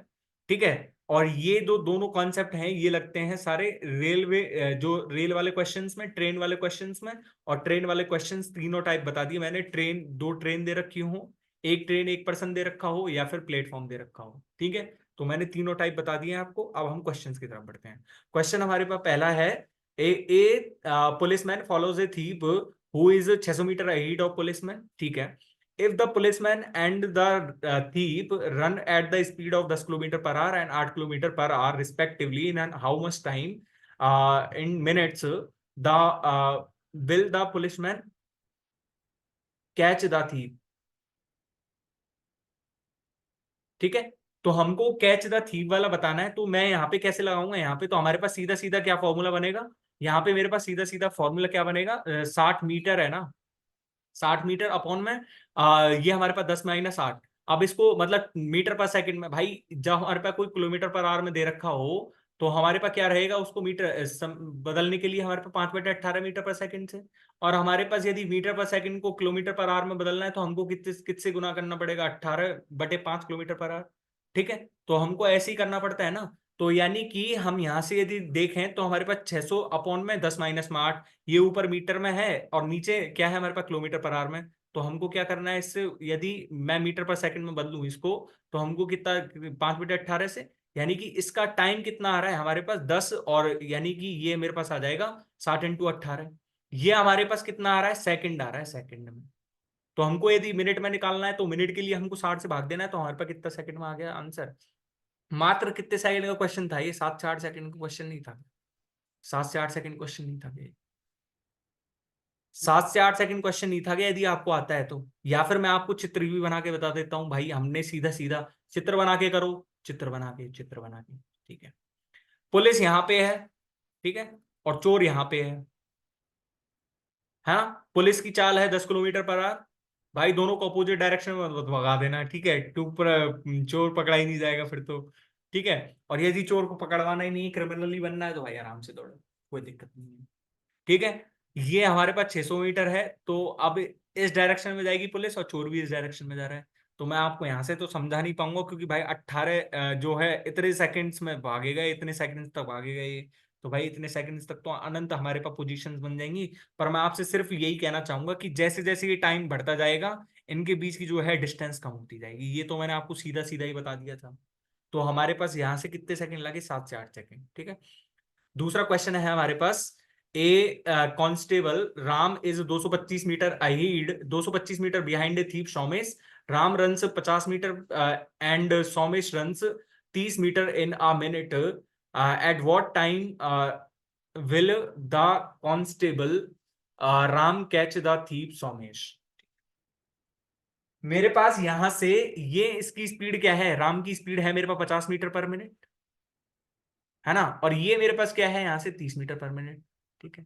ठीक है, और ये जो दोनों कॉन्सेप्ट हैं ये लगते हैं सारे रेलवे जो रेल वाले क्वेश्चंस में, ट्रेन वाले क्वेश्चंस में। और ट्रेन वाले क्वेश्चंस तीनों टाइप बता दिए मैंने, ट्रेन दो ट्रेन दे रखी हो, एक ट्रेन एक पर्सन दे रखा हो, या फिर प्लेटफॉर्म दे रखा हो। ठीक है, तो मैंने तीनों टाइप बता दिए हैं आपको। अब हम क्वेश्चंस की तरफ बढ़ते हैं। क्वेश्चन हमारे पास पहला है, a policeman follows a thief who is 600 metre ahead of policeman। ठीक है, if the policeman and the thief run at the speed of 10 kilometre per our and 8 kilometre per our respectively in how much time in minutes the will the policeman catch the thief। ठीक है, तो हमको catch the thief वाला बताना है, तो मैं यहाँ पे कैसे लगाऊंगा, यहाँ पे तो हमारे पास सीधा सीधा क्या फॉर्मूला बनेगा, यहाँ पे मेरे पास सीधा सीधा फॉर्मूला क्या बनेगा, 60 मीटर है ना, 60 मीटर अपॉन में ये हमारे पास 10 - 8। अब इसको मतलब मीटर पर सेकंड में, भाई जब हमारे पास कोई किलोमीटर पर आवर में दे रखा हो तो हमारे पास क्या रहेगा, उसको मीटर बदलने के लिए हमारे पास 5/18 मीटर पर सेकंड से। और हमारे पास यदि मीटर पर सेकंड को किलोमीटर पर आवर में बदलना है तो हमको कितने किससे गुना करना पड़ेगा, 18/5 किलोमीटर पर आवर। ठीक है, तो हमको ऐसे ही करना पड़ता है ना। तो यानी कि हम यहां से यदि देखें तो हमारे पास 600 अपॉन में 10 - 8, ये ऊपर मीटर में है और नीचे क्या है हमारे पास, किलोमीटर पर आवर में। तो हमको क्या करना है इससे, यदि मैं मीटर पर सेकंड में बदलूं इसको, तो हमको कितना, 5/18 से, यानी कि इसका टाइम कितना आ रहा है हमारे पास 10, और यानी कि ये मेरे पास आ जाएगा 60 × 18। ये हमारे पास कितना आ रहा है, सेकंड आ रहा है, सेकंड में। तो हमको यदि मिनट में निकालना है तो मिनट के लिए हमको 60 से भाग देना है, तो हमारे पास कितना सेकंड में आ गया आंसर। मात्र कितने सेकंड का क्वेश्चन था ये, 7 से 8 सेकंड का क्वेश्चन नहीं था, 7 से 8 सेकंड क्वेश्चन नहीं था ये, 7 से 8 सेकंड क्वेश्चन नहीं था। यदि आपको आता है तो, या फिर मैं आपको चित्र भी बना के बता देता हूं भाई, हमने सीधा सीधा चित्र बना के करो, चित्र बना के, चित्र बना के। ठीक है, पुलिस यहाँ पे है, ठीक है, और चोर यहाँ पे है। हाँ, पुलिस की चाल है 10 किलोमीटर पर आवर, भाई दोनों को अपोजिट डायरेक्शन में भगा देना। ठीक है, चोर पकड़ा ही नहीं जाएगा फिर तो। ठीक है, और यदि चोर को पकड़वाना ही नहीं, क्रिमिनल ही बनना है, तो भाई आराम से दौड़ो, कोई दिक्कत नहीं है। ठीक है, ये हमारे पास 600 मीटर है, तो अब इस डायरेक्शन में जाएगी पुलिस और चोर भी इस डायरेक्शन में जा रहा है। तो मैं आपको यहां से तो समझा नहीं पाऊंगा, क्योंकि भाई 18 जो है इतने सेकंड्स में भागेगा, इतने सेकंड्स तक भागेगा ये। तो भाई इतने सेकंड्स तक तो अनंत हमारे पास पोजीशंस बन जाएंगी। पर मैं आपसे सिर्फ यही कहना चाहूंगा कि जैसे जैसे ये टाइम बढ़ता जाएगा, इनके बीच की जो है डिस्टेंस कम होती जाएगी। ये तो मैंने आपको सीधा सीधा ही बता दिया था। तो हमारे पास यहाँ से कितने सेकंड लगे, 7 से 8 सेकंड। ठीक है, दूसरा क्वेश्चन है हमारे पास, a constable Ram is 225 metre ahead 225 metre behind a thief Somesh, Ram runs 50 metre and Somesh runs 30 metre in a minute, at what time will the constable Ram catch the thief Somesh. मेरे पास यहां से ये इसकी स्पीड क्या है, राम की स्पीड है मेरे पास 50 मीटर पर मिनट, है ना, और ये मेरे पास क्या है यहां से 30 मीटर पर मिनट। ठीक है,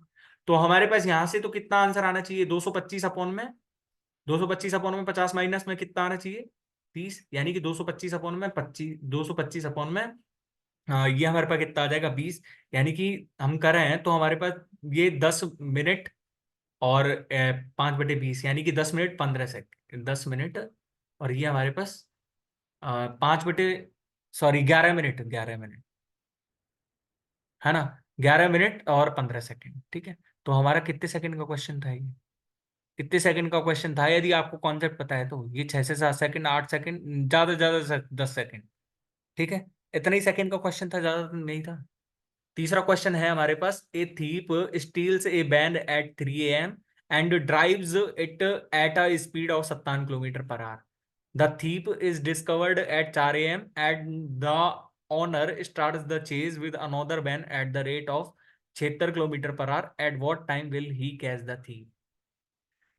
तो हमारे पास यहां से तो कितना आंसर आना चाहिए, 225 अपॉन में 225 अपॉन में 50 माइनस में कितना आना चाहिए 30, यानी कि 225 अपॉन में 25, 225 अपॉन में ये हमारे पास कितना आ जाएगा 20, यानी कि हम कर रहे हैं तो हमारे पास ये 10 मिनट और 5/20, यानी कि 10 मिनट 15 सेकंड, 10 मिनट, और ये हमारे पास 5 बटे, सॉरी 11 मिनट, 11 मिनट, है ना, 11 मिनट और 15 सेकंड। ठीक है, तो हमारा कितने सेकंड का क्वेश्चन था ये, कितने सेकंड का क्वेश्चन था, यदि आपको कॉन्सेप्ट पता है तो ये 6 से 7 सेकंड, 8 सेकंड, ज्यादा से ज्यादा 10 सेकंड। ठीक है, इतना ही सेकंड का क्वेश्चन था, ज्यादा तो नहीं था। तीसरा क्वेश्चन है हमारे पास, a thief steals a band at 3 AM and drives it at a speed of 57 kilometre per hour. The thief is discovered at 4 AM and the owner starts the chase with another band at the rate of 76 kilometre per hour. At what time will he catch the thief.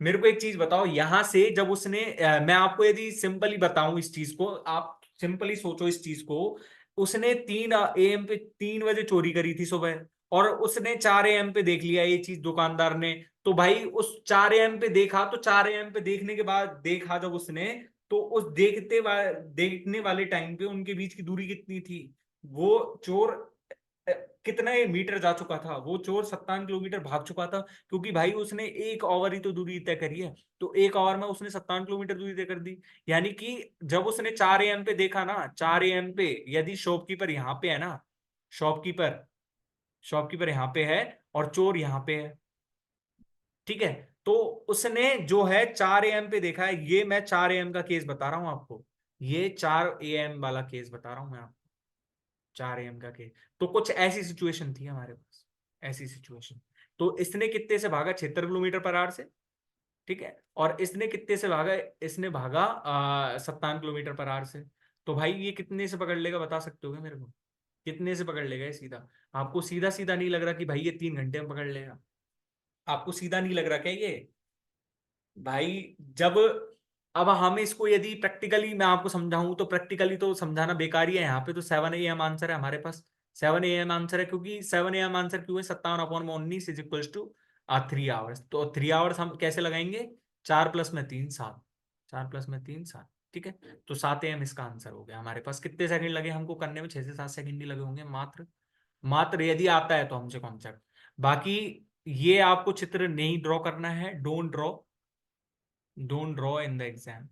मेरे को एक चीज बताओ, यहां से जब उसने मैं आपको यदि सिंपली बताऊं इस चीज को, आप सिंपली सोचो इस चीज को, उसने 3 AM पे 3 बजे चोरी करी थी सुबह, और उसने 4 AM पे देख लिया ये चीज दुकानदार ने, तो भाई उस 4 AM पे देखा, तो 4 AM पे देखने के बाद देखा जब उसने, तो उस देखने वाले टाइम पे उनके बीच की दूरी कितनी थी, वो चोर अ, कितने मीटर जा चुका था, वो चोर 57 किलोमीटर भाग चुका था, क्योंकि भाई उसने 1 ओवर ही तो दूरी तय करी है, तो 1 ओवर में उसने 57 किलोमीटर दूरी तय कर दी। यानी कि जब उसने 4 AM पे देखा ना, 4 AM पे यदि शॉपकीपर यहाँ पे है ना, शॉपकीपर शॉपकीपर यहाँ पे है और चोर यहाँ पे है, ठीक है, तो उसने जो है 4 AM पे देखा है, ये मैं 4 AM का केस बता रहा हूं आपको, ये 4 AM वाला केस बता रहा हूं मैं आपको, 4 AM का केस। तो कुछ ऐसी सिचुएशन थी हमारे पास, ऐसी सिचुएशन, तो इसने कितने से भागा 76 किलोमीटर पर आवर से, ठीक है, और इसने कितने से भागा, इसने भागा 57 किलोमीटर पर आवर से, तो भाई ये कितने से पकड़ लेगा बता सकते हो क्या मेरे को, कितने से पकड़ लेगा ये सीधा, आपको सीधा सीधा नहीं लग रहा कि भाई ये 3 घंटे में पकड़ लेगा, आपको सीधा नहीं लग रहा क्या ये भाई, जब अब हम इसको यदि प्रैक्टिकली मैं आपको समझाऊं तो प्रैक्टिकली तो समझाना बेकार ही है, यहाँ पे तो 7 AM आंसर है हमारे पास, 7 AM आंसर है, क्योंकि 7 AM आंसर क्यों है, 57/19 इज इक्वल टू 3 आवर्स, तो 3 आवर्स हम कैसे लगाएंगे, 4+3 7, 4+3 7, ठीक है, तो 7 AM इसका आंसर हो गया हमारे पास। कितने सेकंड लगे हमको करने में, 6 से 7 सेकंड ही लगे होंगे मात्र, मात्र यदि आता है तो हमसे कॉन्सेप्ट। बाकी ये आपको चित्र नहीं ड्रॉ करना है, don't draw in the exam,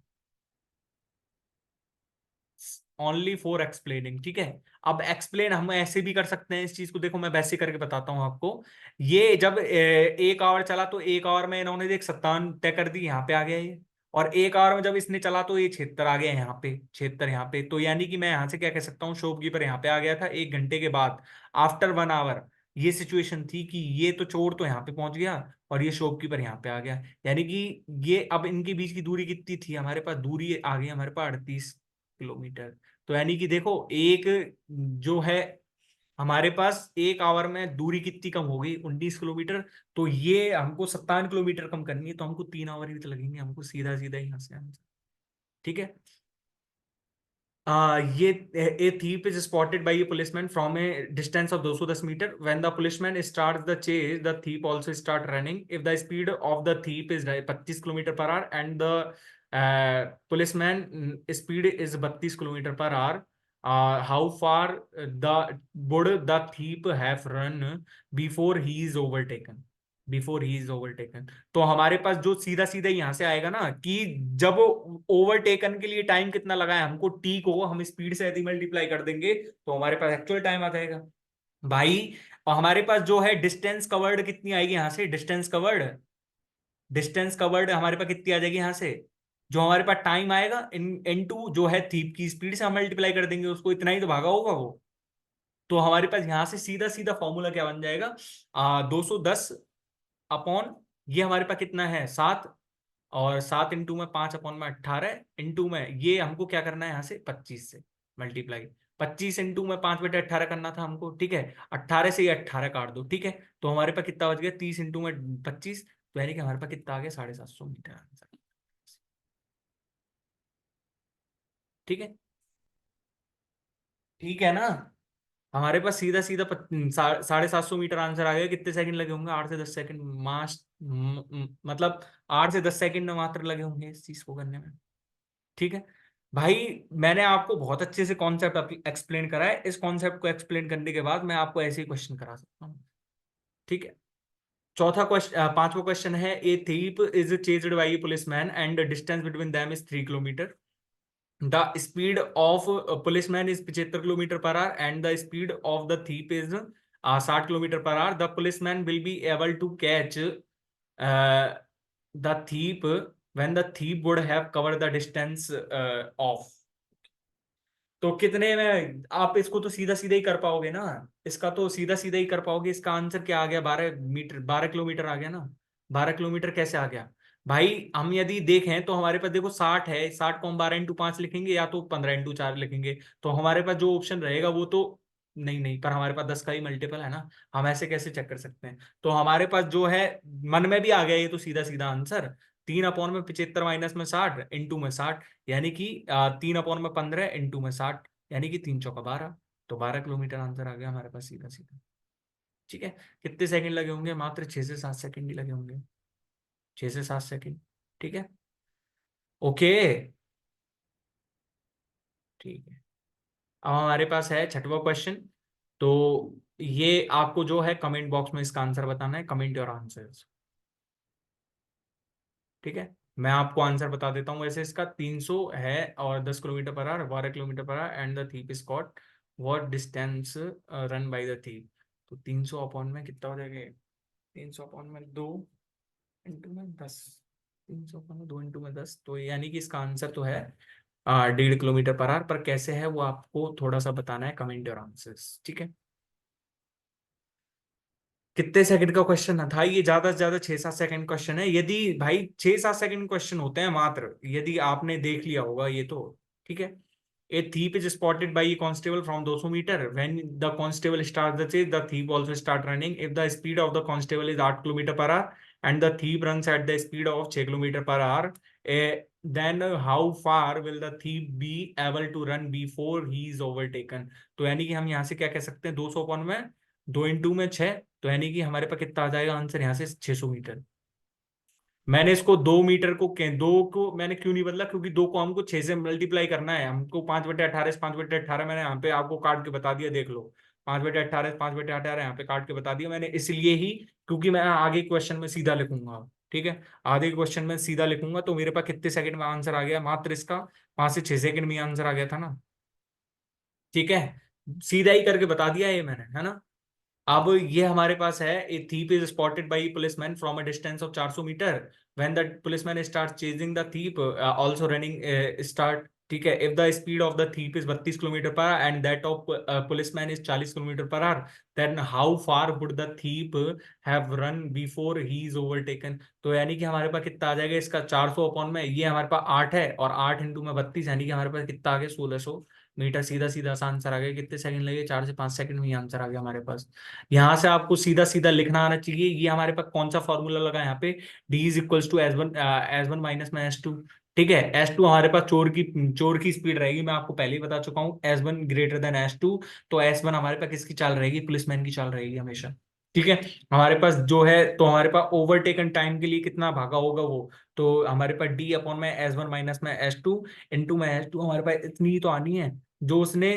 only for explaining, ठीक है। अब एक्सप्लेन हम ऐसे भी कर सकते हैं इस चीज को, देखो मैं वैसे करके बताता हूं आपको। ये जब 1 आवर चला तो 1 आवर में इन्होंने देख 57 तय कर दी, यहाँ पे आ गया ये, और 1 आवर में जब इसने चला तो ये 76 आ गया यहाँ पे, 76 यहाँ पे, तो यानी कि मैं यहाँ से क्या कह सकता हूँ, शॉपकीपर यहाँ पे आ गया था 1 घंटे के बाद, आफ्टर 1 आवर। ये सिचुएशन थी कि ये तो चोर तो यहाँ पे पहुंच गया और ये शॉपकीपर यहाँ पे आ गया, यानी कि ये अब इनके बीच की दूरी कितनी थी हमारे पास, दूरी आ गई हमारे पास 38 किलोमीटर। तो यानी कि देखो एक जो है हमारे पास 1 आवर में दूरी कितनी कम हो गई, 19 किलोमीटर, तो ये हमको 57 किलोमीटर कम करनी है, तो हमको 3 आवर ही तो लगेंगे, हमको सीधा सीधा यहाँ से आंसर, ठीक है। ये a thief is spotted by a policeman from a distance of 210 meter. When the policeman starts the chase, the thief also start running. If the speed of the thief is 25 km/h and the policeman speed is 32 km/h, how far the would the thief have run before he is overtaken? Before he is overtaken, तो हमारे पास जो सीधा सीधा यहाँ से आएगा ना, कि जब ओवरटेकन के लिए टाइम कितना लगा है हमको, टी को हम स्पीड से यदि मल्टीप्लाई कर देंगे तो हमारे पास एक्चुअल टाइम आ जाएगा भाई। और हमारे पास जो है डिस्टेंस कवर्ड कितनी आएगी यहाँ से, डिस्टेंस कवर्ड हमारे पास कितनी आ जाएगी यहाँ से, जो हमारे पास टाइम आएगा इन इनटू जो है थीप की स्पीड से हम मल्टीप्लाई कर देंगे उसको, इतना ही तो भागा होगा वो, तो हमारे पास यहां से सीधा सीधा फॉर्मूला क्या बन जाएगा, 210 अपॉन, ये हमारे पास कितना है 7, और 7 इंटू में 5 अपॉन में 18, इंटू में ये हमको क्या करना है यहाँ से 25 से मल्टीप्लाई, 25 इंटू में 5/18 करना था हमको, ठीक है। 18 से ये 18 काट दो, ठीक है। तो हमारे पास कितना बच गया, 30 इंटू में 25, तो यानी कि हमारे पास कितना आ गया 750 मीटर आंसर। ठीक है, ठीक है ना। हमारे पास सीधा सीधा 750 मीटर आंसर आ गया। कितने सेकंड लगे होंगे, 8 से 10 सेकंड मास, मतलब 8 से 10 सेकंड मात्र लगे होंगे इस चीज को करने में। ठीक है भाई, मैंने आपको बहुत अच्छे से कॉन्सेप्ट एक्सप्लेन करा है। इस कॉन्सेप्ट को एक्सप्लेन करने के बाद मैं आपको ऐसे ही क्वेश्चन करा सकता हूँ। ठीक है, चौथा क्वेश्चन, पांचवा क्वेश्चन है, a thief is chased by a policeman and distance between them is 3 kilometre. The speed of policeman is 75 kilometre per hour and the speed of the thief is 60 kilometre per hour. The policeman will be able to catch the thief when the thief would have covered the distance of। तो कितने में, आप इसको तो सीधा सीधा ही कर पाओगे ना, इसका तो सीधा सीधा ही कर पाओगे। इसका आंसर क्या आ गया, 12 मीटर, 12 किलोमीटर आ गया ना। 12 किलोमीटर कैसे आ गया भाई, हम यदि देखें तो हमारे पास देखो 60 है, 60 को हम 12 इंटू 5 लिखेंगे या तो 15 इंटू 4 लिखेंगे, तो हमारे पास जो ऑप्शन रहेगा वो तो, नहीं नहीं, पर हमारे पास 10 का ही मल्टीपल है ना, हम ऐसे कैसे चेक कर सकते हैं। तो हमारे पास जो है, मन में भी आ गया ये तो सीधा सीधा आंसर, 3/75 माइनस में 60 इंटू में 60, यानी कि 3/15 इंटू में 60, यानी कि 3 चौका 12, तो 12 किलोमीटर आंसर आ गया हमारे पास सीधा सीधा। ठीक है, कितने सेकंड लगे होंगे, मात्र 6 से 7 सेकंड ही लगे होंगे, 6 से 7 सेकंड। ठीक है, ओके, ठीक है। अब हमारे पास है छठवा क्वेश्चन। तो ये आपको जो है कमेंट बॉक्स में इसका आंसर बताना है, कमेंट योर आंसर्स। ठीक है, मैं आपको आंसर बता देता हूँ। वैसे इसका 300 है और 10 kilometre per hour, 12 kilometre per hour, and the thief is caught what distance run by the thief. तो 300 अपॉन में कितना हो जाएगा, 300 अपॉन में 2 इंटू में 10, 300 अपॉन में 2 इंटू में 10, तो यानी कि इसका आंसर तो है 1.5 किलोमीटर पर आवर, पर कैसे है वो आपको थोड़ा सा बताना है, कमेंट योर आंसर्स। ठीक है, कितने सेकंड का क्वेश्चन था ये, ज्यादा से ज्यादा 6-7 सेकंड क्वेश्चन है। यदि भाई 6-7 सेकंड क्वेश्चन होते हैं मात्र, यदि आपने देख लिया होगा ये तो। ठीक है, a thief is spotted by a constable from 200 metre when the constable start the chase, the thief also start running. If the speed of the constable is 8 kilometre per hour and the thief runs at the speed of 6 kilometre per hour, then how far will the thief be able to run before he is overtaken. तो यानी कि हम यहाँ से क्या कह सकते हैं, 200 अपॉन में 2 इंटू में 6, तो यानी कि हमारे पास कितना आ जाएगा आंसर यहाँ से, 600 मीटर। मैंने इसको 2 मीटर को, 2 को मैंने क्यों नहीं बदला, क्योंकि 2 को हमको 6 से मल्टीप्लाई करना है हमको, 5/18 से 5/18 मैंने यहाँ पे आपको काट के बता दिया, देख लो, 5/18 से 5/18 यहाँ पे काट के बता दिया मैंने, इसलिए ही, क्योंकि मैं आगे क्वेश्चन में सीधा लिखूंगा। ठीक है, आगे क्वेश्चन में सीधा लिखूंगा, तो मेरे पास कितने सेकंड में आंसर आ गया, मात्र इसका 5 से 6 सेकंड में आंसर आ गया था ना। ठीक है, सीधा ही करके बता दिया ये मैंने, है ना। अब ये हमारे पास है, a thief is spotted by policeman from a distance of 400 metre when the policeman start chasing the thief also running start. ठीक है, if the speed of the thief is 32 kilometre per hour and that of policeman is 40 kilometre per hour, then how far would the thief have run before he is overtaken. तो यानी कि हमारे पास कितना आ जाएगा, इसका 400 upon में ये हमारे पास 8 है, और 8 इंटू में 32, यानी कि हमारे पास कितना आ गया, 1600 मीटर। सीधा सीधा सा आंसर आ गया। कितने सेकंड लगे, 4 से 5 सेकंड में ही आंसर आ गया हमारे पास। यहां से आपको सीधा सीधा लिखना आना चाहिए, ये हमारे पास कौन सा फॉर्मूला लगा यहाँ पे, D is equals to S one minus में एस टू। ठीक है, S2 हमारे पास चोर की स्पीड रहेगी, मैं आपको पहले ही बता चुका हूँ, S1 ग्रेटर देन S2, तो S1 हमारे पास किसकी चाल रहेगी, पुलिसमैन की चाल रहेगी हमेशा। ठीक है, हमारे पास जो है, तो हमारे पास ओवरटेकन टाइम के लिए कितना भागा होगा वो, तो हमारे पास D अपॉन में S1 माइनस में S2 इंटू में S2, हमारे पास इतनी तो आनी है जो उसने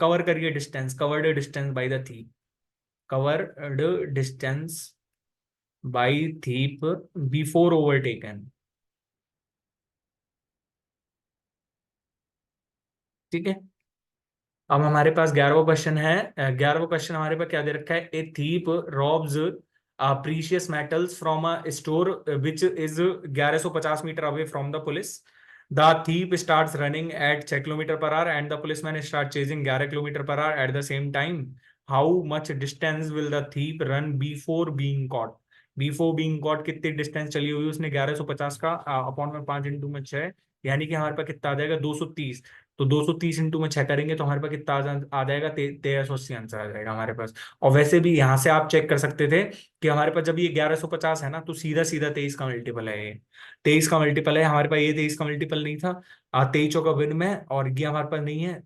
कवर करी है distance, covered distance by the थी, covered distance by thief before overtaken। ठीक है, अब हमारे पास 11वां क्वेश्चन है। 11वां क्वेश्चन हमारे पास क्या दे रखा है, a thief robs precious metals from a store which is 1150 metre away from the police. The thief starts running at 6 kilometre per hour and the policeman start chasing 11 kilometre per hour at the same time. How much distance will the thief run before being caught? Before being caught कितनी distance चली हुई उसने? 1150 का upon में 5 into में 6, यानी कि हमारे पास कितना आ जाएगा? 230। तो 230 इंटू में 6 करेंगे तो हमारे पास कितना आ जाएगा? 1380 आंसर आ जाएगा हमारे पास। और वैसे भी यहाँ से आप चेक कर सकते थे कि हमारे पास जब ये 1150 है ना, तो सीधा सीधा 23 का मल्टीपल है ये। 23 का मल्टीपल है हमारे पास, ये 23 का मल्टीपल नहीं था। 23 चौका विन में, और ये हमारे पास नहीं है,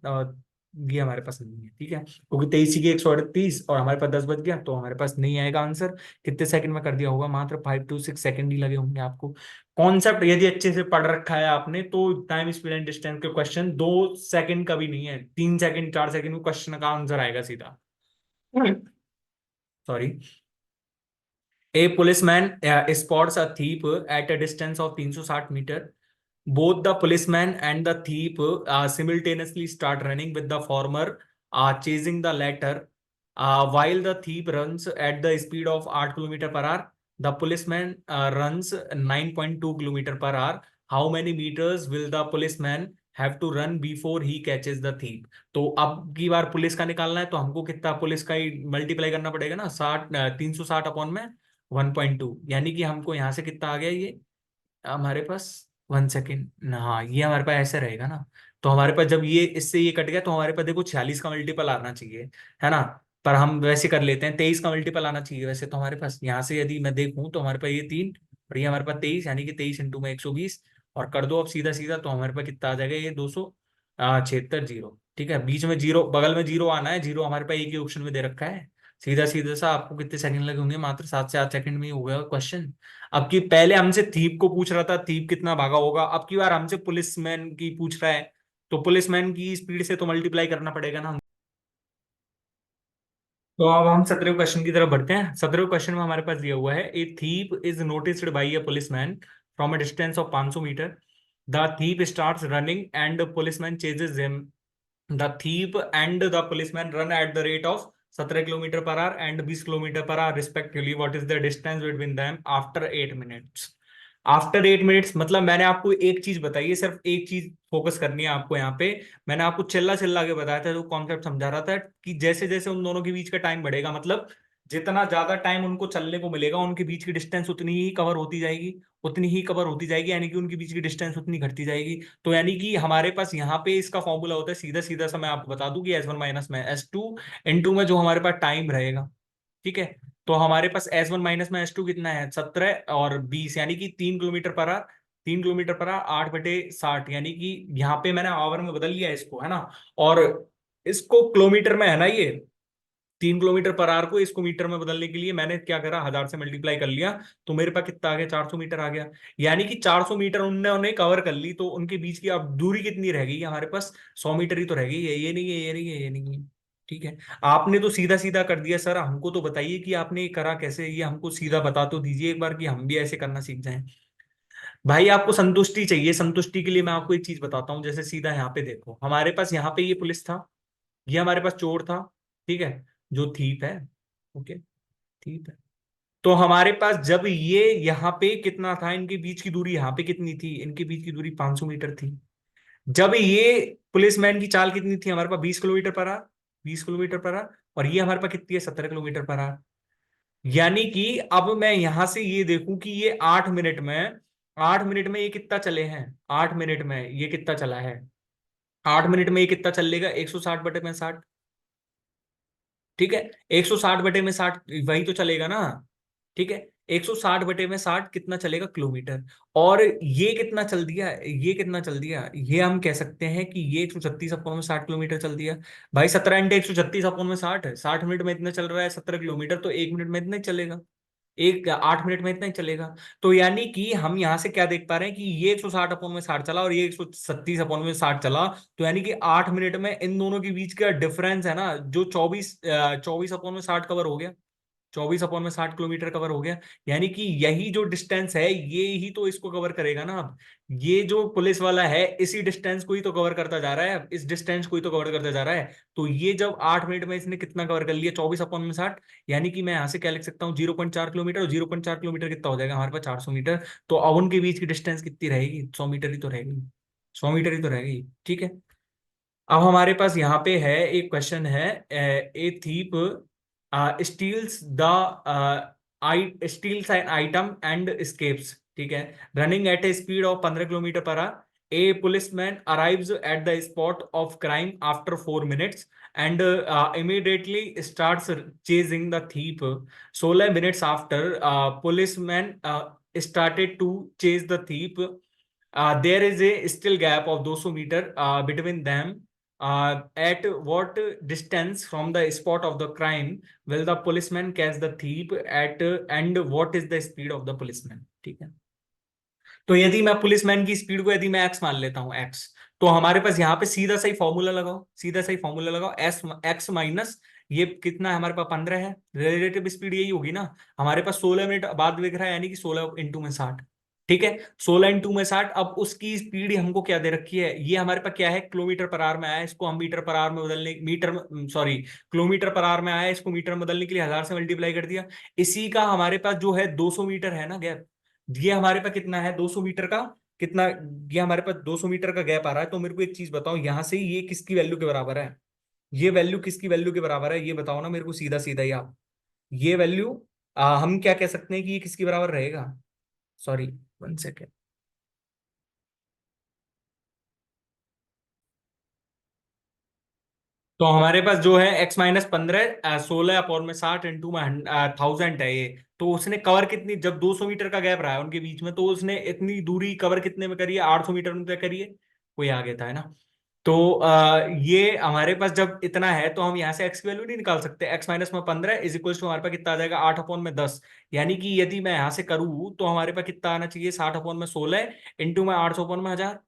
ये हमारे पास नहीं है, ठीक है, क्योंकि 23 की 138 और हमारे पास 10 बच गया, तो हमारे पास नहीं आएगा आंसर। कितने सेकंड में कर दिया होगा? मात्र 5 to 6 सेकंड ही लगे होंगे आपको। कॉन्सेप्ट यदि अच्छे से पढ़ रखा है आपने तो टाइम स्पीड एंड डिस्टेंस के क्वेश्चन 2 सेकंड का भी नहीं है, 3 सेकंड 4 सेकंड में क्वेश्चन का आंसर आएगा सीधा। Sorry. A policeman spots a thief at a distance of 360 metre. Both the policeman and the thief simultaneously start running, with the former chasing the latter. While the thief runs at the speed of 8 kilometer per hour, the policeman runs 9.2 kilometer per hour. How many meters will the policeman have to run before he catches the thief? तो अब की बार police का निकालना है, तो हमको कितना police का ही मल्टीप्लाई करना पड़ेगा ना, 360 अपॉन में 1.2, यानी कि हमको यहाँ से कितना आ गया ये हमारे पास? 1 सेकेंड। हाँ, ये हमारे पास ऐसे रहेगा ना। तो हमारे पास जब ये इससे ये कट गया तो हमारे पास देखो 46 का मल्टीपल आना चाहिए, है ना। पर हम वैसे कर लेते हैं, 23 का मल्टीपल आना चाहिए वैसे तो हमारे पास। यहाँ से यदि मैं देखूं तो हमारे पास ये 3 और ये हमारे पास 23, यानी कि 23 इंटू में 120, और कर दो अब सीधा सीधा तो हमारे पास कितना आ जाएगा? ये 276 जीरो, ठीक है। बीच में जीरो, बगल में जीरो आना है, जीरो हमारे पास एक ही ऑप्शन में दे रखा है। सीधा सीधा सा आपको कितने सेकंड लगे होंगे? मात्र 7 से 8 सेकंड में ही हो गया क्वेश्चन। अब की पहले हमसे थीप को पूछ रहा था, थीप कितना भागा होगा, अब की बार हमसे पुलिसमैन की पूछ रहा है, तो पुलिसमैन की स्पीड से तो मल्टीप्लाई करना पड़ेगा ना। तो अब हम 17वें क्वेश्चन की तरफ बढ़ते हैं। 17वें क्वेश्चन में हमारे पास दिया हुआ है, a thief is noticed by a policeman from a distance of 500 metre. The thief starts running and policeman chases him. The thief and the policeman run at the rate of 17 kilometre per hour and 20 kilometre per hour respectively. What is the distance between them after 8 minutes? After 8 minutes मतलब मैंने आपको एक चीज बताई है, सिर्फ एक चीज फोकस करनी है आपको यहाँ पे। मैंने आपको चिल्ला चिल्ला के बताया था, जो कॉन्सेप्ट समझा रहा था कि जैसे जैसे उन दोनों के बीच का टाइम बढ़ेगा, मतलब जितना ज्यादा टाइम उनको चलने को मिलेगा, उनके बीच की डिस्टेंस उतनी ही कवर होती जाएगी, उतनी ही कवर होती जाएगी, यानी कि उनके बीच की डिस्टेंस उतनी घटती जाएगी। तो यानी कि हमारे पास यहाँ पे इसका फॉर्मूला होता है सीधा सीधा सा, मैं आपको बता दूं कि S1 माइनस में S2 इंटू में जो हमारे पास टाइम रहेगा, ठीक है। तो हमारे पास S1 माइनस में S2 कितना है? 17 और 20, यानी कि 3 kilometre per our. 3 kilometre per our 8/60, यानी कि यहाँ पे मैंने आवर में बदल लिया इसको, है ना। और इसको किलोमीटर में है ना, ये 3 किलोमीटर पर आवर को इसको मीटर में बदलने के लिए मैंने क्या करा? 1000 से मल्टीप्लाई कर लिया, तो मेरे पास कितना आ गया? 400 मीटर आ गया। यानी कि 400 मीटर उन्होंने कवर कर ली, तो उनके बीच की अब दूरी कितनी रह गई हमारे पास? 100 मीटर ही तो रह गई है, ये नहीं है, ये नहीं है, ये नहीं है, ठीक है। आपने तो सीधा सीधा कर दिया सर, हमको तो बताइए कि आपने ये करा कैसे, ये हमको सीधा बता तो दीजिए एक बार कि हम भी ऐसे करना सीख जाएं। भाई आपको संतुष्टि चाहिए, संतुष्टि के लिए मैं आपको एक चीज बताता हूँ। जैसे सीधा यहाँ पे देखो, हमारे पास यहाँ पे ये पुलिस था, ये हमारे पास चोर था, ठीक है, जो थीप है, ओके, ठीक है। तो हमारे पास जब ये यहाँ पे कितना था, इनके बीच की दूरी यहाँ पे कितनी थी? इनके बीच की दूरी 500 मीटर थी। जब ये पुलिसमैन की चाल कितनी थी हमारे पास? 20 kilometre per our, 20 kilometre per our, और ये हमारे पास कितनी है? 17 किलोमीटर पर आवर। यानी कि अब मैं यहां से ये देखूं कि ये 8 मिनट में, 8 मिनट में ये कितना चले हैं? 8 मिनट में ये कितना चला है? 8 मिनट में ये कितना चल लेगा? 160/60, ठीक है। 160/60 वही तो चलेगा ना, ठीक है। 160/60 कितना चलेगा? किलोमीटर। और ये कितना चल दिया? ये कितना चल दिया? ये हम कह सकते हैं कि ये 136/60 किलोमीटर चल दिया। भाई 17 × 136/60 है, 60 मिनट में इतना चल रहा है 17 किलोमीटर, तो 1 मिनट में इतना ही चलेगा, एक 8 मिनट में इतना ही चलेगा। तो यानी कि हम यहाँ से क्या देख पा रहे हैं कि ये 160/60 चला और ये 136/60 चला। तो यानी कि 8 मिनट में इन दोनों के बीच का डिफरेंस है ना, जो 24/60 कवर हो गया, 24/60 किलोमीटर कवर हो गया। यानी कि यही जो डिस्टेंस है, ये ही तो इसको कवर करेगा ना। अब ये जो पुलिस वाला है, इसी डिस्टेंस को ही तो कवर करता जा रहा है, इस डिस्टेंस को ही तो कवर करता जा रहा है। तो ये जब 8 मिनट में इसने कितना कवर कर लिया? 24/60, यानी कि मैं यहां से क्या लिख सकता हूँ? 0.4 किलोमीटर, और 0.4 किलोमीटर कितना हो जाएगा हमारे पास? 400 मीटर। तो अब उनके बीच की डिस्टेंस कितनी रहेगी? 100 मीटर ही तो रहेगी। 100 मीटर ही तो रह गई, ठीक है। अब हमारे पास यहाँ पे है एक क्वेश्चन है, a thief steals the I steals an item and escapes, ठीक है, running at a speed of 15 kilometre per hour. A policeman arrives at the spot of crime after 4 minutes and immediately starts chasing the thief. 16 minutes after, policeman started to chase the thief. There is a still gap of 200 meter between them. At what distance from the spot of the crime will the policeman catch the thief at, and what is the speed of the policeman, ठीक है। तो यदि मैं policeman की speed को यदि मैं x मान लेता हूं, एक्स, तो हमारे पास यहाँ पे सीधा सही फॉर्मूला लगाओ, सीधा सही फॉर्मूला लगाओ, एस एक्स माइनस ये कितना है हमारे पास 15 है, रिलेटिव स्पीड यही होगी ना। हमारे पास 16 मिनट बाद दिख रहा है, यानी कि 16 × 60, ठीक है। 16 × 60, अब उसकी स्पीड हमको क्या दे रखी है, ये हमारे पास क्या है, किलोमीटर पर आवर में आया, इसको हम मीटर पर आवर में बदलने, सॉरी, किलोमीटर पर आवर में आया, इसको मीटर में बदलने के लिए 1000 से मल्टीप्लाई कर दिया। इसी का हमारे पास जो है 200 मीटर है ना गैप, ये हमारे पास कितना है 200 मीटर का, कितना, ये हमारे पास 200 मीटर का गैप आ रहा है। तो मेरे को एक चीज बताओ, यहां से ये किसकी वैल्यू के बराबर है, ये वैल्यू किसकी वैल्यू के बराबर है, ये बताओ ना मेरे को सीधा सीधा ही आप। ये वैल्यू हम क्या कह सकते हैं कि ये किसके बराबर रहेगा, सॉरी 1 सेकेंड। तो हमारे पास जो है x-15 16/60 इंटू में 1000 है ये। तो उसने कवर कितनी, जब 200 मीटर का गैप रहा है उनके बीच में, तो उसने इतनी दूरी कवर कितने में करी है, 800 मीटर में तय करी है, कोई आगे था है ना। तो ये हमारे पास जब इतना है तो हम यहाँ से x की वैल्यू नहीं निकाल सकते, x-15 इज इक्वल टू हमारे पास कितना आ जाएगा 8/10। यानी कि यदि मैं यहाँ से करूँ तो हमारे पास कितना आना चाहिए, 60/16 इंटू में 800/1000,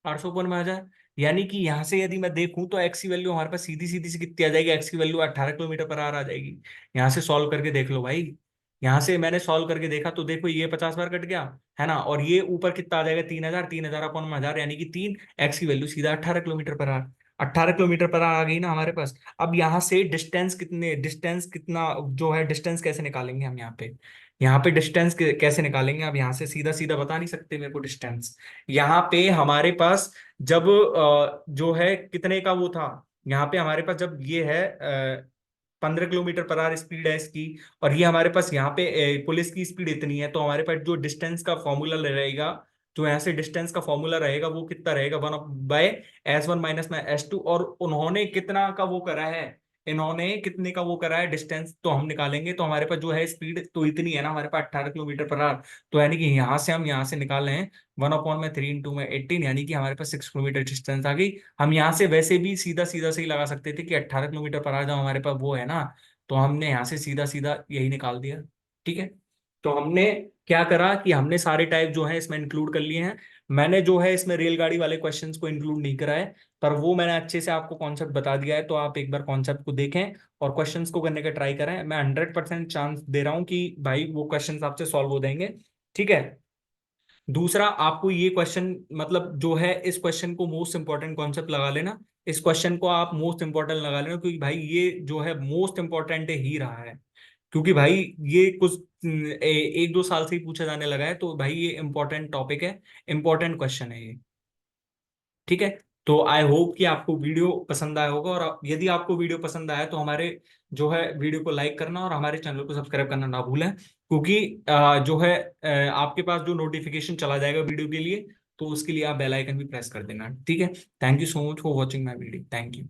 800/1000। यानी कि यहां से यदि मैं देखूं तो एक्स की वैल्यू हमारे पास सीधी सीधी से कितनी आ जाएगी, एक्स की वैल्यू 18 किलोमीटर पर आवर आ जाएगी। यहां से सॉल्व करके देख लो भाई, यहां से मैंने सॉल्व करके देखा तो देखो ये 50 बार कट गया है ना, और ये ऊपर कितना आ जाएगा 3000, 3000/1000, यानी कि 3, एक्स की वैल्यू सीधा 18 kilometre per hour, 18 kilometre per hour आ गई ना हमारे पास। अब यहाँ से डिस्टेंस कितने, डिस्टेंस कितना जो है, डिस्टेंस कैसे निकालेंगे हम यहाँ पे, यहाँ पे डिस्टेंस कैसे निकालेंगे, अब यहाँ से सीधा सीधा बता नहीं सकते मेरे को डिस्टेंस। यहाँ पे हमारे पास जब जो है कितने का वो था, यहाँ पे हमारे पास जब ये है 15 किलोमीटर पर आवर स्पीड है इसकी, और ये हमारे पास यहाँ पे पुलिस की स्पीड इतनी है, तो हमारे पास जो डिस्टेंस का फॉर्मूला रहेगा, जो यहाँ से डिस्टेंस का फॉर्मूला रहेगा वो कितना रहेगा, 1/s1 - s2। और उन्होंने कितना का वो करा है, इन्होंने कितने का वो करा है डिस्टेंस, तो हम निकालेंगे। तो हमारे पास जो है स्पीड तो इतनी है ना हमारे पास 18 किलोमीटर पर आवर, तो यानी कि यहाँ से हम यहाँ से निकाल रहे हैं 1/3 इंटू में 18, यानी कि हमारे पास 6 किलोमीटर डिस्टेंस आ गई। हम यहाँ से वैसे भी सीधा सीधा सही लगा सकते थे कि 18 किलोमीटर पर आवर जो हमारे पास वो है ना, तो हमने यहाँ से सीधा सीधा यही निकाल दिया, ठीक है। तो हमने क्या करा कि हमने सारे टाइप जो है इसमें इंक्लूड कर लिए हैं। मैंने जो है इसमें रेलगाड़ी वाले क्वेश्चंस को इंक्लूड नहीं करा है, पर वो मैंने अच्छे से आपको कॉन्सेप्ट बता दिया है, तो आप एक बार कॉन्सेप्ट को देखें और क्वेश्चंस को करने का ट्राई करें। मैं 100% चांस दे रहा हूँ कि भाई वो क्वेश्चंस आपसे सॉल्व हो जाएंगे, ठीक है। दूसरा, आपको ये क्वेश्चन मतलब जो है, इस क्वेश्चन को मोस्ट इंपॉर्टेंट कॉन्सेप्ट लगा लेना, इस क्वेश्चन को आप मोस्ट इंपॉर्टेंट लगा लेना, क्योंकि भाई ये जो है मोस्ट इंपॉर्टेंट ही रहा है। क्योंकि भाई ये कुछ 1-2 साल से ही पूछा जाने लगा है, तो भाई ये इंपॉर्टेंट टॉपिक है, इंपॉर्टेंट क्वेश्चन है ये, ठीक है। तो आई होप कि आपको वीडियो पसंद आया होगा, और यदि आपको वीडियो पसंद आया तो हमारे जो है वीडियो को लाइक करना और हमारे चैनल को सब्सक्राइब करना ना भूलें, क्योंकि जो है आपके पास जो नोटिफिकेशन चला जाएगा वीडियो के लिए, तो उसके लिए आप बेल आइकन भी प्रेस कर देना, ठीक है। Thank you so much for watching my video, thank you.